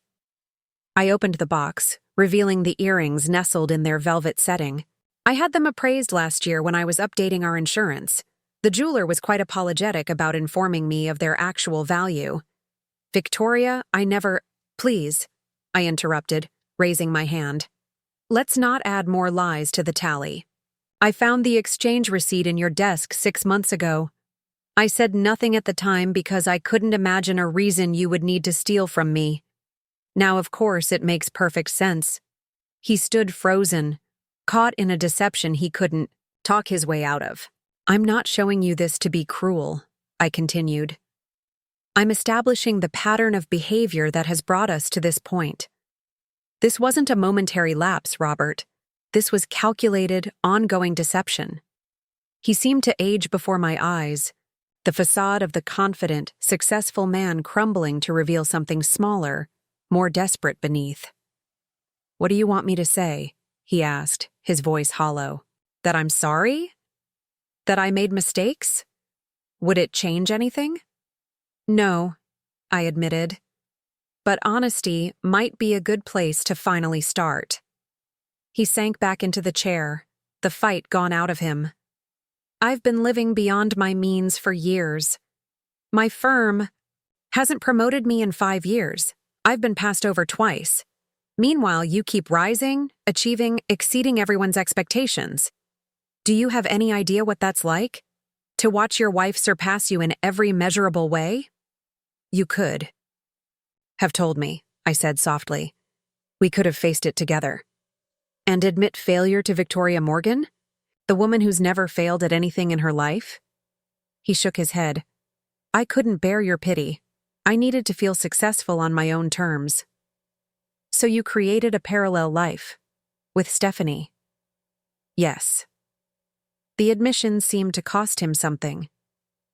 I opened the box, revealing the earrings nestled in their velvet setting. I had them appraised last year when I was updating our insurance. The jeweler was quite apologetic about informing me of their actual value. Victoria, Please, I interrupted, raising my hand. Let's not add more lies to the tally. I found the exchange receipt in your desk 6 months ago. I said nothing at the time because I couldn't imagine a reason you would need to steal from me. Now, of course, it makes perfect sense. He stood frozen, caught in a deception he couldn't talk his way out of. I'm not showing you this to be cruel, I continued. I'm establishing the pattern of behavior that has brought us to this point. This wasn't a momentary lapse, Robert. This was calculated, ongoing deception. He seemed to age before my eyes, the facade of the confident, successful man crumbling to reveal something smaller, more desperate beneath. "What do you want me to say?" he asked, his voice hollow. "That I'm sorry? That I made mistakes? Would it change anything?" "No," I admitted. "But honesty might be a good place to finally start." He sank back into the chair, the fight gone out of him. "I've been living beyond my means for years. My firm hasn't promoted me in 5 years. I've been passed over twice. Meanwhile, you keep rising, achieving, exceeding everyone's expectations. Do you have any idea what that's like? To watch your wife surpass you in every measurable way?" "You could have told me," I said softly. "We could have faced it together." "And admit failure to Victoria Morgan? The woman who's never failed at anything in her life?" He shook his head. "I couldn't bear your pity. I needed to feel successful on my own terms." "So you created a parallel life? With Stephanie?" "Yes." The admission seemed to cost him something.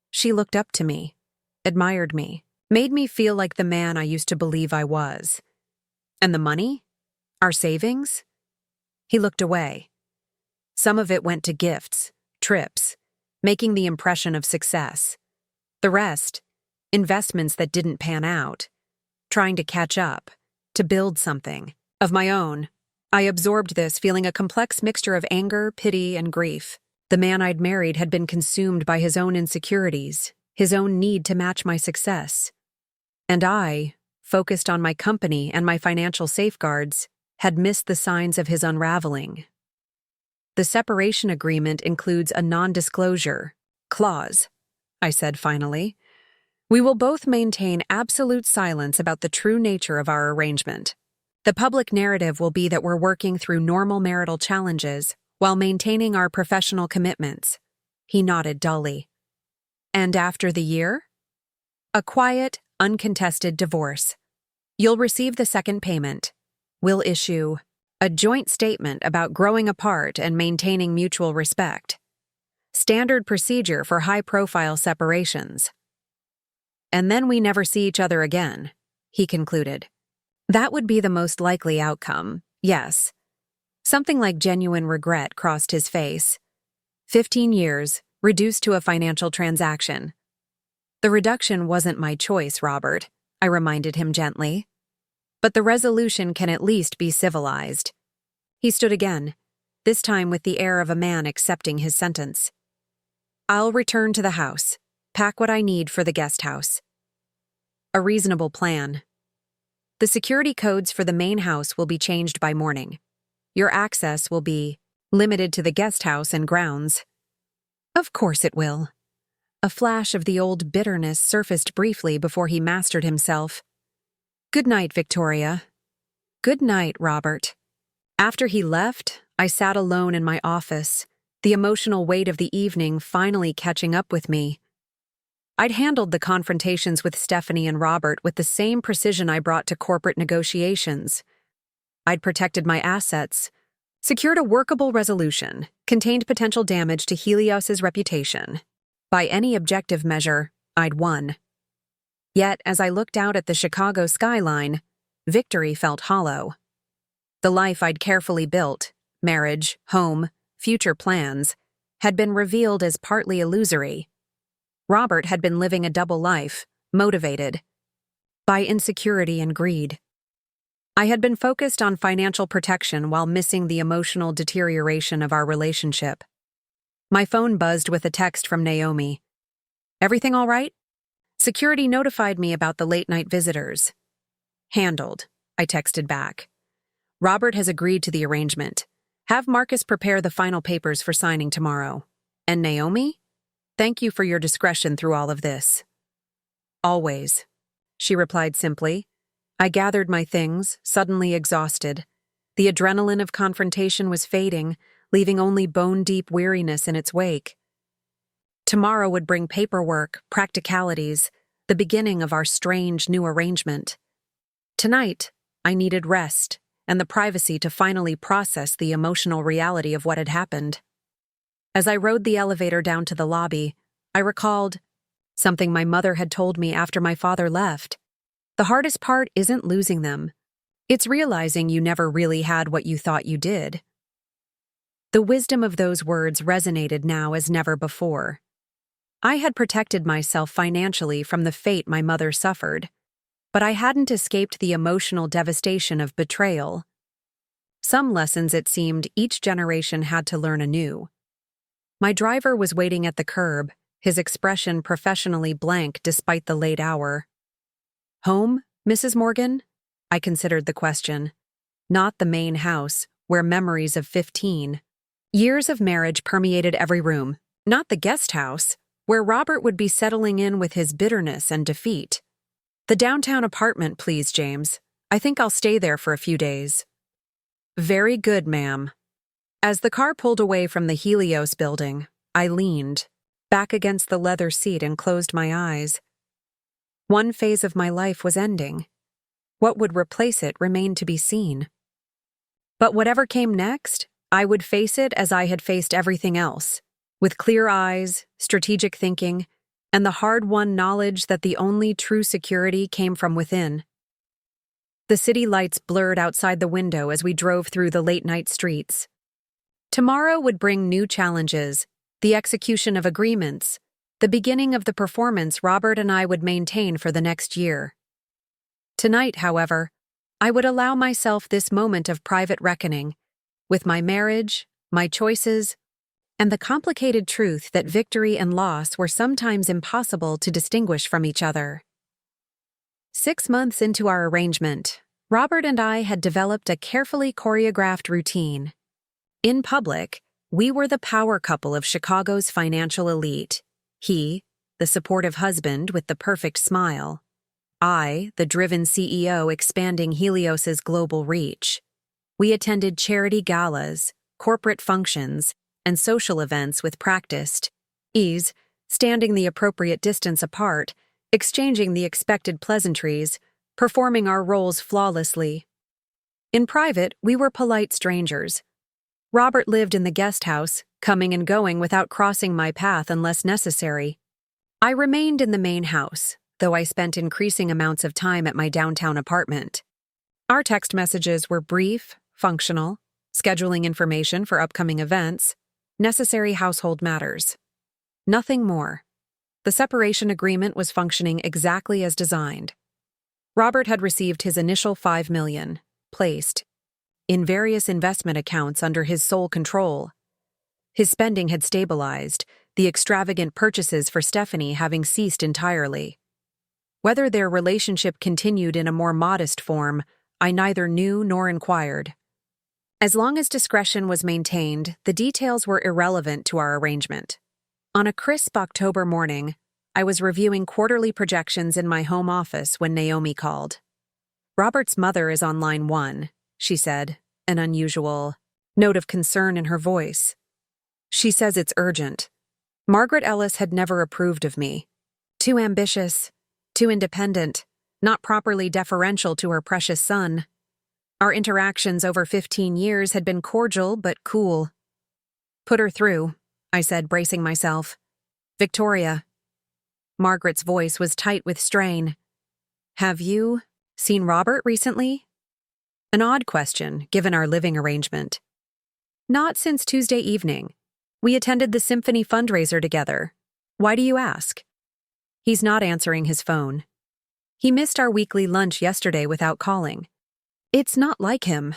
She looked up to me, admired me, made me feel like the man I used to believe I was. "And the money? Our savings?" He looked away. "Some of it went to gifts, trips, making the impression of success. The rest, investments that didn't pan out, trying to catch up, to build something of my own." I absorbed this, feeling a complex mixture of anger, pity, and grief. The man I'd married had been consumed by his own insecurities, his own need to match my success. And I, focused on my company and my financial safeguards, had missed the signs of his unraveling. "The separation agreement includes a non-disclosure clause," I said finally. "We will both maintain absolute silence about the true nature of our arrangement. The public narrative will be that we're working through normal marital challenges while maintaining our professional commitments." He nodded dully. "And after the year?" "A quiet, uncontested divorce. You'll receive the second payment. We'll issue a joint statement about growing apart and maintaining mutual respect. Standard procedure for high-profile separations. And then we never see each other again," he concluded. That would be the most likely outcome, yes. Something like genuine regret crossed his face. 15 years, reduced to a financial transaction. "The reduction wasn't my choice, Robert," I reminded him gently. "But the resolution can at least be civilized." He stood again, this time with the air of a man accepting his sentence. "I'll return to the house, pack what I need for the guest house." "A reasonable plan. The security codes for the main house will be changed by morning. Your access will be limited to the guest house and grounds." "Of course it will." A flash of the old bitterness surfaced briefly before he mastered himself. "Good night, Victoria." "Good night, Robert." After he left, I sat alone in my office, the emotional weight of the evening finally catching up with me. I'd handled the confrontations with Stephanie and Robert with the same precision I brought to corporate negotiations. I'd protected my assets, secured a workable resolution, contained potential damage to Helios's reputation. By any objective measure, I'd won. Yet, as I looked out at the Chicago skyline, victory felt hollow. The life I'd carefully built, marriage, home, future plans, had been revealed as partly illusory. Robert had been living a double life, motivated by insecurity and greed. I had been focused on financial protection while missing the emotional deterioration of our relationship. My phone buzzed with a text from Naomi. "Everything all right?" Security notified me about the late-night visitors. "Handled," I texted back. "Robert has agreed to the arrangement. Have Marcus prepare the final papers for signing tomorrow. And Naomi? Thank you for your discretion through all of this." "Always," she replied simply. I gathered my things, suddenly exhausted. The adrenaline of confrontation was fading, leaving only bone-deep weariness in its wake. Tomorrow would bring paperwork, practicalities, the beginning of our strange new arrangement. Tonight, I needed rest and the privacy to finally process the emotional reality of what had happened. As I rode the elevator down to the lobby, I recalled, something my mother had told me after my father left. The hardest part isn't losing them. It's realizing you never really had what you thought you did. The wisdom of those words resonated now as never before. I had protected myself financially from the fate my mother suffered, but I hadn't escaped the emotional devastation of betrayal. Some lessons, it seemed, each generation had to learn anew. My driver was waiting at the curb, his expression professionally blank despite the late hour. "Home, Mrs. Morgan?" I considered the question. Not the main house, where memories of 15 years of marriage permeated every room. Not the guest house, where Robert would be settling in with his bitterness and defeat. "The downtown apartment, please, James. I think I'll stay there for a few days." "Very good, ma'am." As the car pulled away from the Helios building, I leaned back against the leather seat and closed my eyes. One phase of my life was ending. What would replace it remained to be seen. But whatever came next, I would face it as I had faced everything else, with clear eyes, strategic thinking, and the hard-won knowledge that the only true security came from within. The city lights blurred outside the window as we drove through the late-night streets. Tomorrow would bring new challenges, the execution of agreements, the beginning of the performance Robert and I would maintain for the next year. Tonight, however, I would allow myself this moment of private reckoning, with my marriage, my choices, and the complicated truth that victory and loss were sometimes impossible to distinguish from each other. 6 months into our arrangement, Robert and I had developed a carefully choreographed routine. In public, we were the power couple of Chicago's financial elite. He, the supportive husband with the perfect smile. I, the driven CEO expanding Helios's global reach. We attended charity galas, corporate functions, and social events with practiced ease, standing the appropriate distance apart, exchanging the expected pleasantries, performing our roles flawlessly. In private, we were polite strangers. Robert lived in the guest house, coming and going without crossing my path unless necessary. I remained in the main house, though I spent increasing amounts of time at my downtown apartment. Our text messages were brief, functional, scheduling information for upcoming events, necessary household matters. Nothing more. The separation agreement was functioning exactly as designed. Robert had received his initial $5 million, placed in various investment accounts under his sole control. His spending had stabilized, the extravagant purchases for Stephanie having ceased entirely. Whether their relationship continued in a more modest form, I neither knew nor inquired. As long as discretion was maintained, the details were irrelevant to our arrangement. On a crisp October morning, I was reviewing quarterly projections in my home office when Naomi called. "Robert's mother is on line 1, she said, an unusual note of concern in her voice. "She says it's urgent." Margaret Ellis had never approved of me. Too ambitious, too independent, not properly deferential to her precious son. Our interactions over 15 years had been cordial but cool. "Put her through," I said, bracing myself. "Victoria." Margaret's voice was tight with strain. "Have you seen Robert recently?" An odd question, given our living arrangement. "Not since Tuesday evening. We attended the symphony fundraiser together. Why do you ask?" "He's not answering his phone. He missed our weekly lunch yesterday without calling. It's not like him."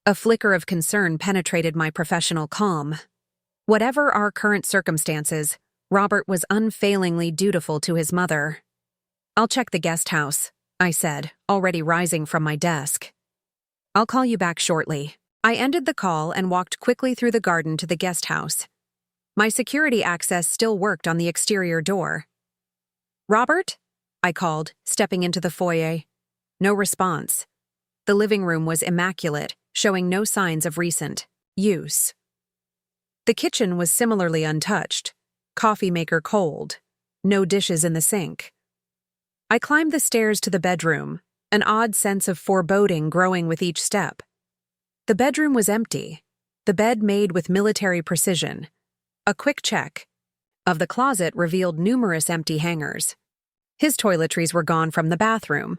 A flicker of concern penetrated my professional calm. Whatever our current circumstances, Robert was unfailingly dutiful to his mother. "I'll check the guest house," I said, already rising from my desk. "I'll call you back shortly." I ended the call and walked quickly through the garden to the guest house. My security access still worked on the exterior door. "Robert?" I called, stepping into the foyer. No response. The living room was immaculate, showing no signs of recent use. The kitchen was similarly untouched, coffee maker cold, no dishes in the sink. I climbed the stairs to the bedroom, an odd sense of foreboding growing with each step. The bedroom was empty, the bed made with military precision. A quick check. of the closet revealed numerous empty hangers. His toiletries were gone from the bathroom.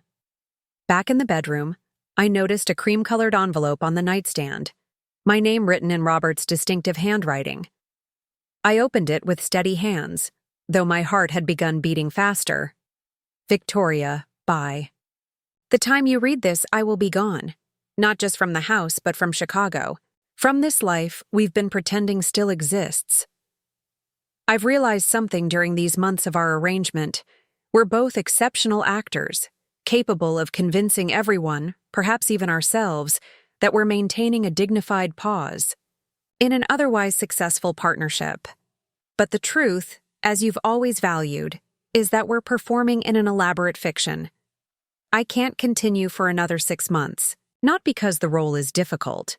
Back in the bedroom, I noticed a cream-colored envelope on the nightstand, my name written in Robert's distinctive handwriting. I opened it with steady hands, though my heart had begun beating faster. Victoria, bye. The time you read this, I will be gone. Not just from the house, but from Chicago. From this life we've been pretending still exists. I've realized something during these months of our arrangement. We're both exceptional actors, capable of convincing everyone, perhaps even ourselves, that we're maintaining a dignified pause in an otherwise successful partnership. But the truth, as you've always valued, is that we're performing in an elaborate fiction. I can't continue for another 6 months, not because the role is difficult,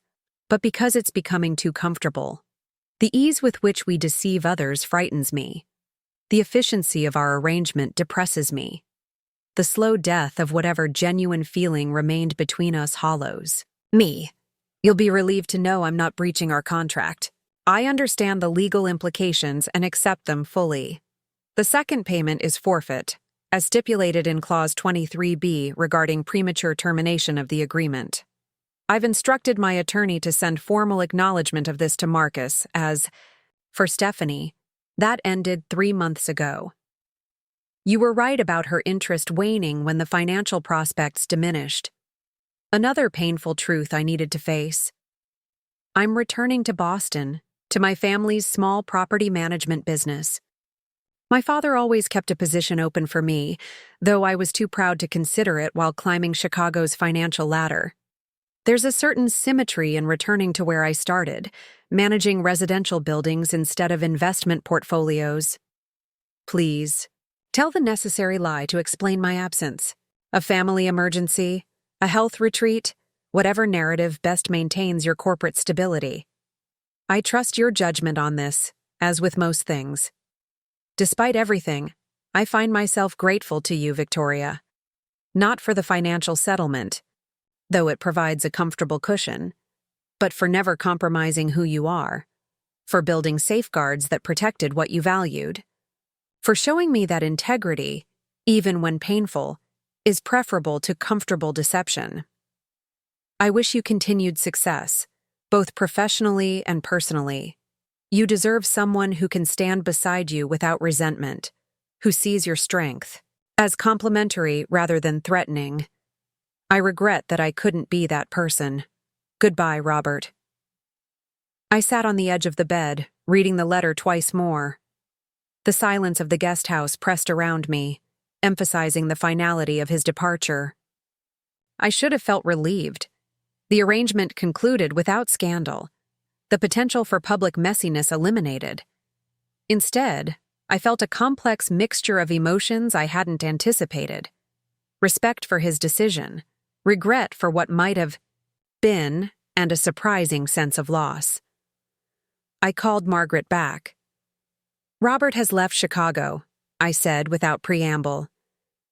but because it's becoming too comfortable. The ease with which we deceive others frightens me. The efficiency of our arrangement depresses me. The slow death of whatever genuine feeling remained between us hollows me. You'll be relieved to know I'm not breaching our contract. I understand the legal implications and accept them fully. The second payment is forfeit, as stipulated in Clause 23B regarding premature termination of the agreement. I've instructed my attorney to send formal acknowledgement of this to Marcus, as, for Stephanie, that ended 3 months ago. You were right about her interest waning when the financial prospects diminished. Another painful truth I needed to face. I'm returning to Boston, to my family's small property management business. My father always kept a position open for me, though I was too proud to consider it while climbing Chicago's financial ladder. There's a certain symmetry in returning to where I started, managing residential buildings instead of investment portfolios. Please, tell the necessary lie to explain my absence. A family emergency, a health retreat, whatever narrative best maintains your corporate stability. I trust your judgment on this, as with most things. Despite everything, I find myself grateful to you, Victoria. Not for the financial settlement, though it provides a comfortable cushion, but for never compromising who you are, for building safeguards that protected what you valued, for showing me that integrity, even when painful, is preferable to comfortable deception. I wish you continued success, both professionally and personally. You deserve someone who can stand beside you without resentment, who sees your strength as complimentary rather than threatening. I regret that I couldn't be that person. Goodbye, Robert. I sat on the edge of the bed, reading the letter twice more. The silence of the guest house pressed around me, emphasizing the finality of his departure. I should have felt relieved. The arrangement concluded without scandal, the potential for public messiness eliminated. Instead, I felt a complex mixture of emotions I hadn't anticipated. Respect for his decision, regret for what might have been, and a surprising sense of loss. I called Margaret back. Robert has left Chicago, I said without preamble.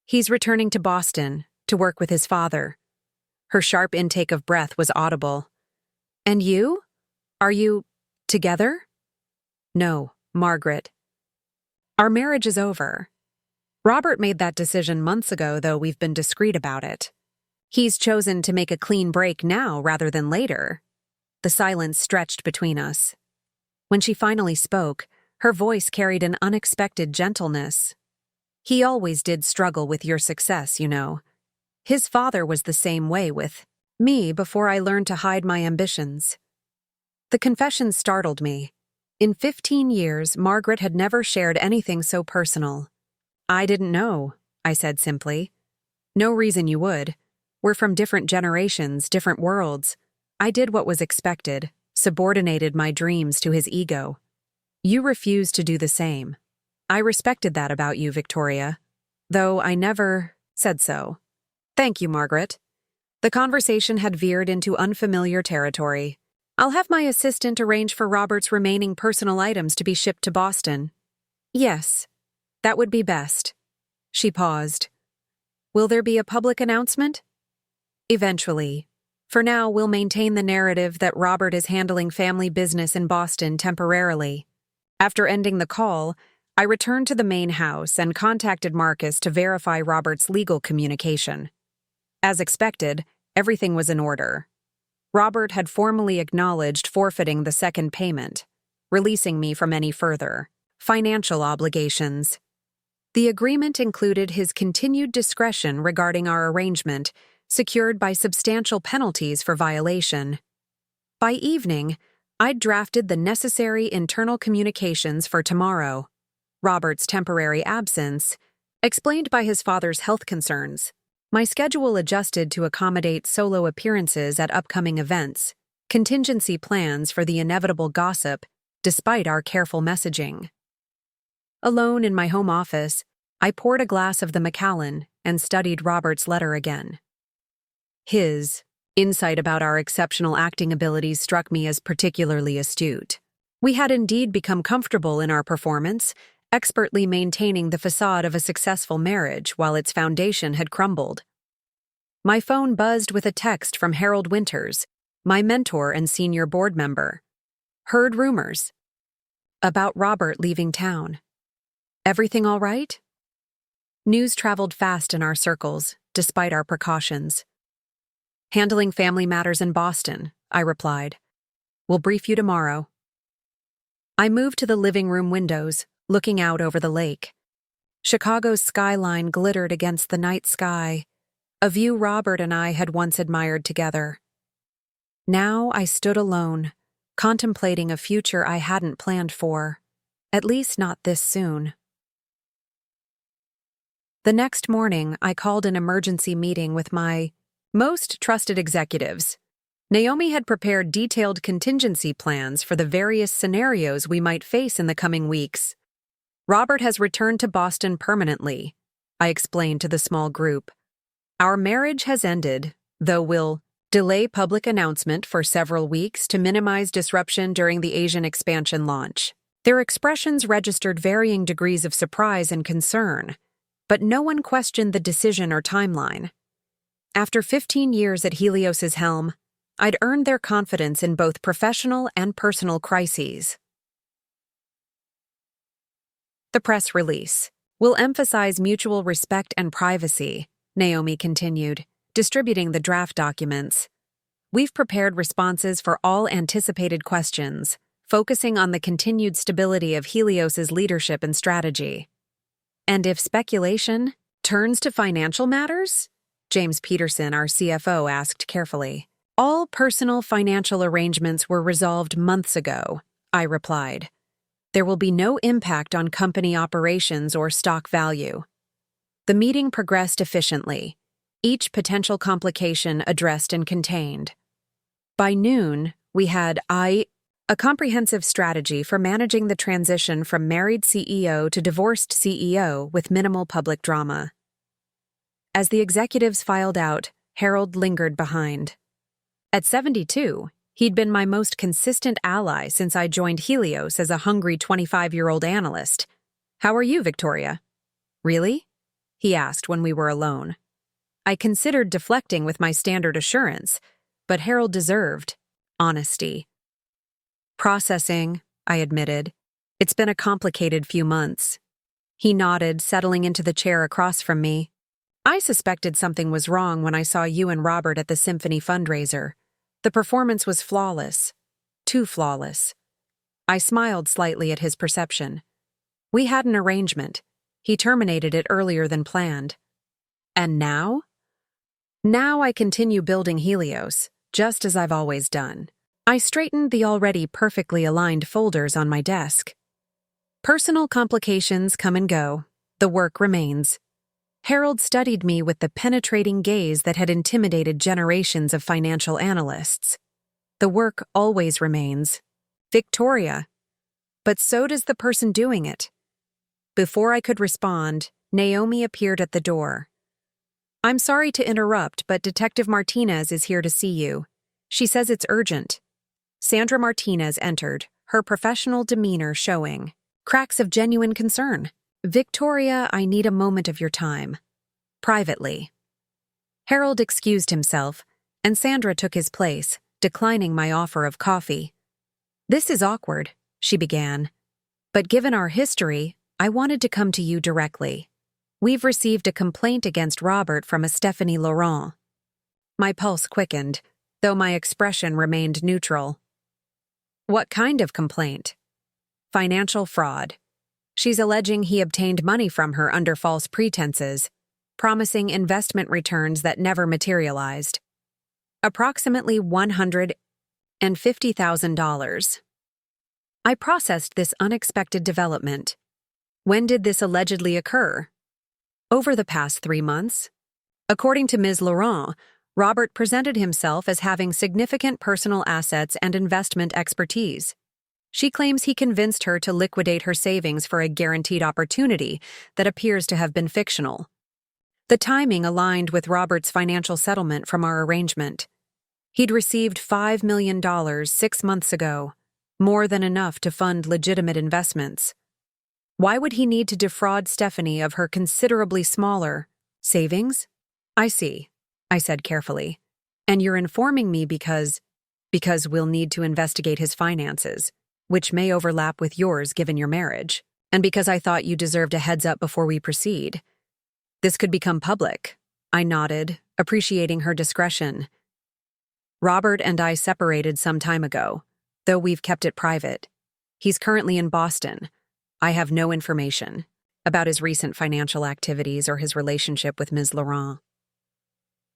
He's returning to Boston to work with his father. Her sharp intake of breath was audible. And you? Are you together? No, Margaret. Our marriage is over. Robert made that decision months ago, though we've been discreet about it. He's chosen to make a clean break now rather than later. The silence stretched between us. When she finally spoke, her voice carried an unexpected gentleness. He always did struggle with your success, you know. His father was the same way with me before I learned to hide my ambitions. The confession startled me. In 15 years, Margaret had never shared anything so personal. I didn't know, I said simply. No reason you would. We're from different generations, different worlds. I did what was expected, subordinated my dreams to his ego. You refused to do the same. I respected that about you, Victoria, though I never said so. Thank you, Margaret. The conversation had veered into unfamiliar territory. I'll have my assistant arrange for Robert's remaining personal items to be shipped to Boston. Yes, that would be best. She paused. Will there be a public announcement? Eventually. For now, we'll maintain the narrative that Robert is handling family business in Boston temporarily. After ending the call, I returned to the main house and contacted Marcus to verify Robert's legal communication. As expected, everything was in order. Robert had formally acknowledged forfeiting the second payment, releasing me from any further financial obligations. The agreement included his continued discretion regarding our arrangement, secured by substantial penalties for violation. By evening, I'd drafted the necessary internal communications for tomorrow. Robert's temporary absence, explained by his father's health concerns. My schedule adjusted to accommodate solo appearances at upcoming events, contingency plans for the inevitable gossip, despite our careful messaging. Alone in my home office, I poured a glass of the Macallan and studied Robert's letter again. His insight about our exceptional acting abilities struck me as particularly astute. We had indeed become comfortable in our performance, expertly maintaining the facade of a successful marriage while its foundation had crumbled. My phone buzzed with a text from Harold Winters, my mentor and senior board member. Heard rumors about Robert leaving town. Everything all right? News traveled fast in our circles, despite our precautions. Handling family matters in Boston, I replied. We'll brief you tomorrow. I moved to the living room windows, looking out over the lake. Chicago's skyline glittered against the night sky, a view Robert and I had once admired together. Now I stood alone, contemplating a future I hadn't planned for, at least not this soon. The next morning, I called an emergency meeting with my most trusted executives. Naomi had prepared detailed contingency plans for the various scenarios we might face in the coming weeks. Robert has returned to Boston permanently, I explained to the small group. Our marriage has ended, though we'll delay public announcement for several weeks to minimize disruption during the Asian expansion launch. Their expressions registered varying degrees of surprise and concern, but no one questioned the decision or timeline. After 15 years at Helios's helm, I'd earned their confidence in both professional and personal crises. The press release will emphasize mutual respect and privacy, Naomi continued, distributing the draft documents. We've prepared responses for all anticipated questions, focusing on the continued stability of Helios's leadership and strategy. And if speculation turns to financial matters? James Peterson, our CFO, asked carefully. All personal financial arrangements were resolved months ago, I replied. There will be no impact on company operations or stock value. The meeting progressed efficiently, each potential complication addressed and contained. By noon, we had a comprehensive strategy for managing the transition from married CEO to divorced CEO with minimal public drama. As the executives filed out, Harold lingered behind. At 72, he'd been my most consistent ally since I joined Helios as a hungry 25-year-old analyst. How are you, Victoria? Really? He asked when we were alone. I considered deflecting with my standard assurance, but Harold deserved honesty. Processing, I admitted. It's been a complicated few months. He nodded, settling into the chair across from me. I suspected something was wrong when I saw you and Robert at the Symphony fundraiser. The performance was flawless. Too flawless. I smiled slightly at his perception. We had an arrangement. He terminated it earlier than planned. And now? Now I continue building Helios, just as I've always done. I straightened the already perfectly aligned folders on my desk. Personal complications come and go. The work remains. Harold studied me with the penetrating gaze that had intimidated generations of financial analysts. The work always remains. Victoria. But so does the person doing it. Before I could respond, Naomi appeared at the door. I'm sorry to interrupt, but Detective Martinez is here to see you. She says it's urgent. Sandra Martinez entered, her professional demeanor showing cracks of genuine concern. Victoria, I need a moment of your time. Privately. Harold excused himself, and Sandra took his place, declining my offer of coffee. This is awkward, she began. But given our history, I wanted to come to you directly. We've received a complaint against Robert from a Stephanie Laurent. My pulse quickened, though my expression remained neutral. What kind of complaint? Financial fraud. She's alleging he obtained money from her under false pretenses, promising investment returns that never materialized. Approximately $150,000. I processed this unexpected development. When did this allegedly occur? Over the past 3 months. According to Ms. Laurent, Robert presented himself as having significant personal assets and investment expertise. She claims he convinced her to liquidate her savings for a guaranteed opportunity that appears to have been fictional. The timing aligned with Robert's financial settlement from our arrangement. He'd received $5 million 6 months ago, more than enough to fund legitimate investments. Why would he need to defraud Stephanie of her considerably smaller savings? I see, I said carefully. And you're informing me because we'll need to investigate his finances, which may overlap with yours given your marriage, and because I thought you deserved a heads up before we proceed. This could become public. I nodded, appreciating her discretion. Robert and I separated some time ago, though we've kept it private. He's currently in Boston. I have no information about his recent financial activities or his relationship with Ms. Laurent.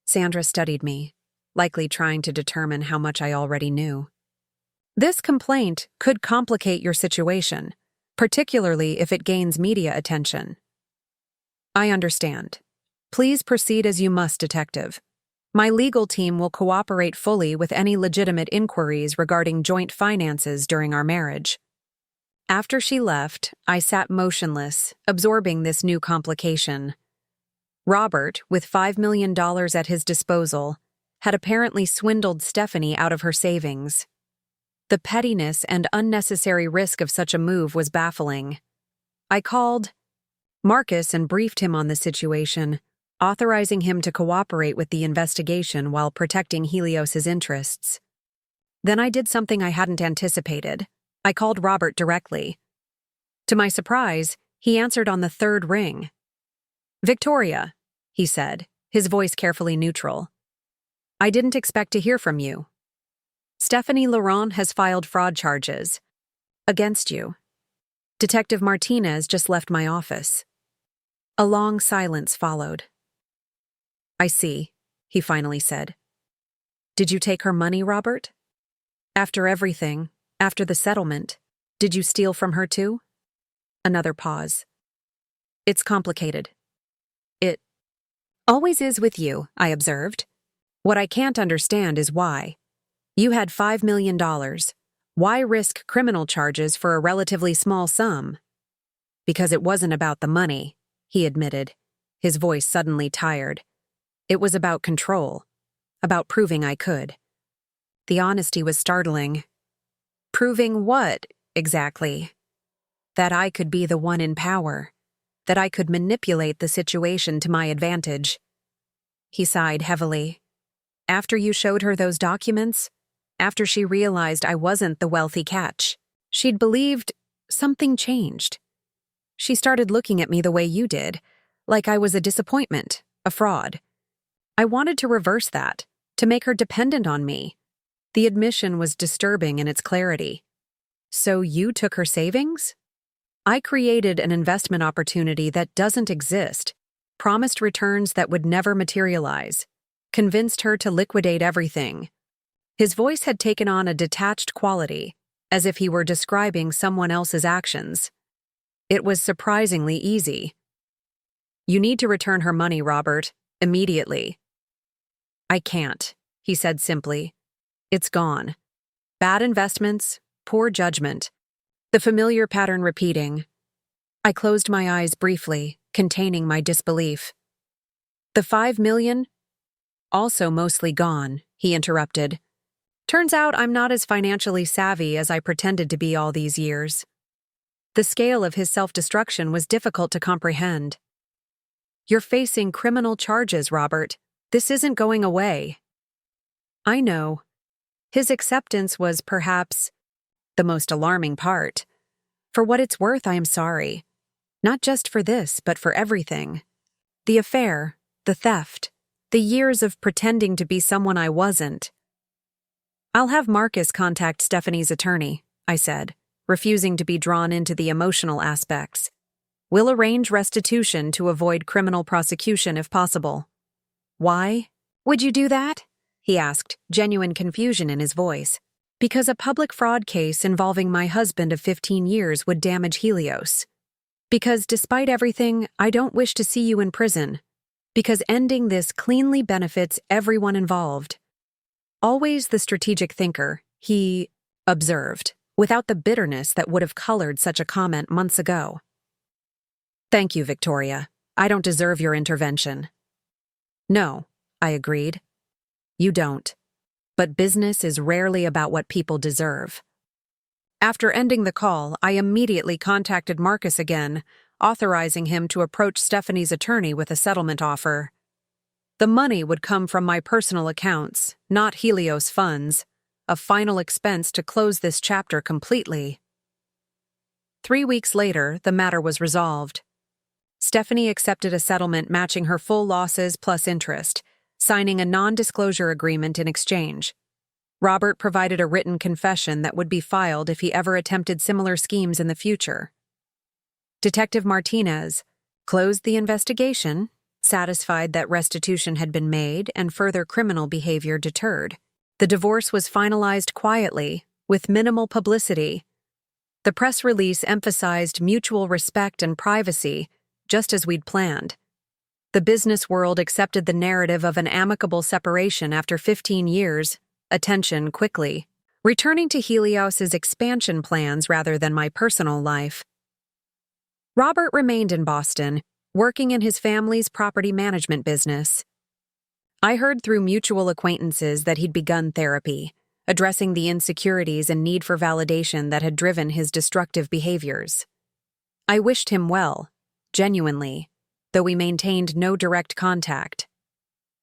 Sandra studied me, likely trying to determine how much I already knew. This complaint could complicate your situation, particularly if it gains media attention. I understand. Please proceed as you must, Detective. My legal team will cooperate fully with any legitimate inquiries regarding joint finances during our marriage. After she left, I sat motionless, absorbing this new complication. Robert, with $5 million at his disposal, had apparently swindled Stephanie out of her savings. The pettiness and unnecessary risk of such a move was baffling. I called Marcus and briefed him on the situation, authorizing him to cooperate with the investigation while protecting Helios's interests. Then I did something I hadn't anticipated. I called Robert directly. To my surprise, he answered on the 3rd ring. "Victoria," he said, his voice carefully neutral. "I didn't expect to hear from you. Stephanie Laurent has filed fraud charges against you. Detective Martinez just left my office." A long silence followed. "I see," he finally said. "Did you take her money, Robert? After everything, after the settlement, did you steal from her too?" Another pause. "It's complicated. It always is with you," I observed. "What I can't understand is why. You had $5 million. Why risk criminal charges for a relatively small sum?" "Because it wasn't about the money," he admitted, his voice suddenly tired. "It was about control, about proving I could." The honesty was startling. "Proving what, exactly?" "That I could be the one in power, that I could manipulate the situation to my advantage." He sighed heavily. "After you showed her those documents, after she realized I wasn't the wealthy catch, she'd believed something changed. She started looking at me the way you did, like I was a disappointment, a fraud. I wanted to reverse that, to make her dependent on me." The admission was disturbing in its clarity. "So you took her savings?" "I created an investment opportunity that doesn't exist, promised returns that would never materialize, convinced her to liquidate everything." His voice had taken on a detached quality, as if he were describing someone else's actions. It was surprisingly easy. "You need to return her money, Robert, immediately." "I can't," he said simply. "It's gone. Bad investments, poor judgment, the familiar pattern repeating." I closed my eyes briefly, containing my disbelief. "The $5 million? Also mostly gone," he interrupted. "Turns out I'm not as financially savvy as I pretended to be all these years." The scale of his self-destruction was difficult to comprehend. "You're facing criminal charges, Robert. This isn't going away." I know. His acceptance was perhaps the most alarming part. "For what it's worth, I am sorry. Not just for this, but for everything. The affair, the theft, the years of pretending to be someone I wasn't. "I'll have Marcus contact Stephanie's attorney," I said, refusing to be drawn into the emotional aspects. "We'll arrange restitution to avoid criminal prosecution if possible." "Why would you do that?" he asked, genuine confusion in his voice. "Because a public fraud case involving my husband of 15 years would damage Helios. Because despite everything, I don't wish to see you in prison. Because ending this cleanly benefits everyone involved." Always the strategic thinker, he observed, without the bitterness that would have colored such a comment months ago. "Thank you, Victoria. I don't deserve your intervention." "No," I agreed. "You don't. But business is rarely about what people deserve." After ending the call, I immediately contacted Marcus again, authorizing him to approach Stephanie's attorney with a settlement offer. The money would come from my personal accounts, not Helios funds, a final expense to close this chapter completely. 3 weeks later, the matter was resolved. Stephanie accepted a settlement matching her full losses plus interest, signing a non-disclosure agreement in exchange. Robert provided a written confession that would be filed if he ever attempted similar schemes in the future. Detective Martinez closed the investigation, satisfied that restitution had been made and further criminal behavior deterred. The divorce was finalized quietly, with minimal publicity. The press release emphasized mutual respect and privacy, just as we'd planned. The business world accepted the narrative of an amicable separation after 15 years, attention quickly, returning to Helios's expansion plans rather than my personal life. Robert remained in Boston, working in his family's property management business. I heard through mutual acquaintances that he'd begun therapy, addressing the insecurities and need for validation that had driven his destructive behaviors. I wished him well, genuinely, though we maintained no direct contact.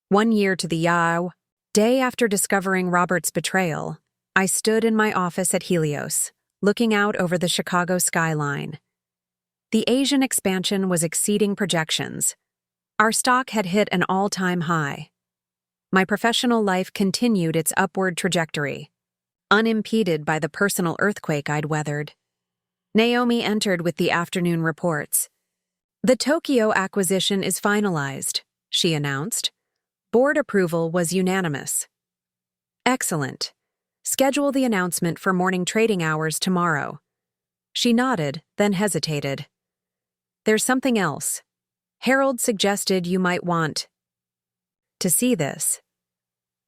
1 year to the day after discovering Robert's betrayal, I stood in my office at Helios, looking out over the Chicago skyline. The Asian expansion was exceeding projections. Our stock had hit an all-time high. My professional life continued its upward trajectory, unimpeded by the personal earthquake I'd weathered. Naomi entered with the afternoon reports. "The Tokyo acquisition is finalized," she announced. "Board approval was unanimous." "Excellent. Schedule the announcement for morning trading hours tomorrow." She nodded, then hesitated. "There's something else. Harold suggested you might want to see this."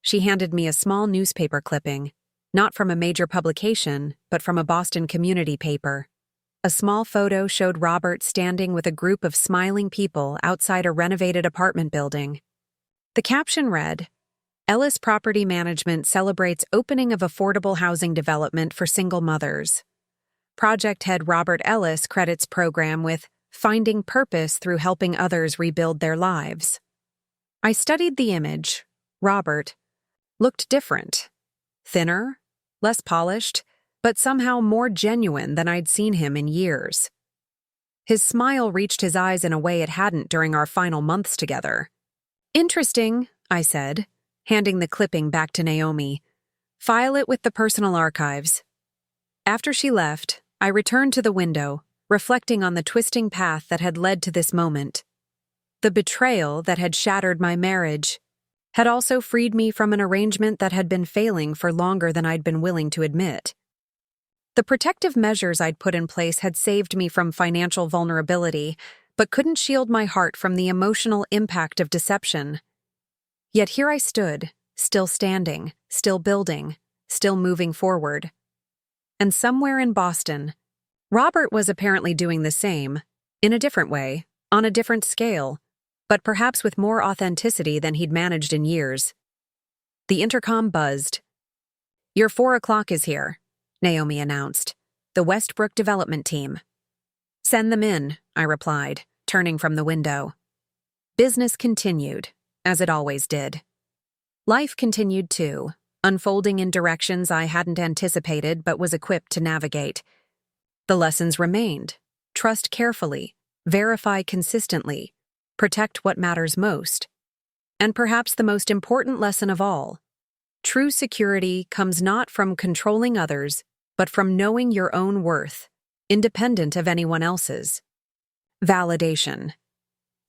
She handed me a small newspaper clipping, not from a major publication, but from a Boston community paper. A small photo showed Robert standing with a group of smiling people outside a renovated apartment building. The caption read, "Ellis Property Management celebrates opening of affordable housing development for single mothers." Project head Robert Ellis credits program with finding purpose through helping others rebuild their lives. I studied the image. Robert looked different. Thinner, less polished, but somehow more genuine than I'd seen him in years. His smile reached his eyes in a way it hadn't during our final months together. "Interesting," I said, handing the clipping back to Naomi. "File it with the personal archives." After she left, I returned to the window, reflecting on the twisting path that had led to this moment. The betrayal that had shattered my marriage had also freed me from an arrangement that had been failing for longer than I'd been willing to admit. The protective measures I'd put in place had saved me from financial vulnerability, but couldn't shield my heart from the emotional impact of deception. Yet here I stood, still standing, still building, still moving forward. And somewhere in Boston, Robert was apparently doing the same, in a different way, on a different scale, but perhaps with more authenticity than he'd managed in years. The intercom buzzed. "Your 4 o'clock is here," Naomi announced. "The Westbrook development team." "Send them in," I replied, turning from the window. Business continued, as it always did. Life continued too, unfolding in directions I hadn't anticipated but was equipped to navigate. The lessons remained. Trust carefully, verify consistently, protect what matters most. And perhaps the most important lesson of all, true security comes not from controlling others, but from knowing your own worth, independent of anyone else's. Validation.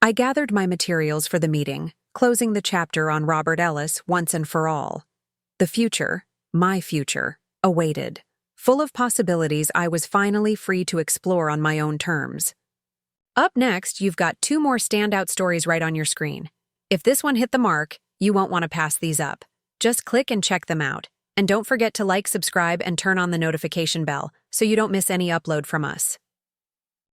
I gathered my materials for the meeting, closing the chapter on Robert Ellis once and for all. The future, my future, awaited. Full of possibilities I was finally free to explore on my own terms. Up next, you've got 2 more standout stories right on your screen. If this one hit the mark, you won't want to pass these up. Just click and check them out. And don't forget to like, subscribe, and turn on the notification bell so you don't miss any upload from us.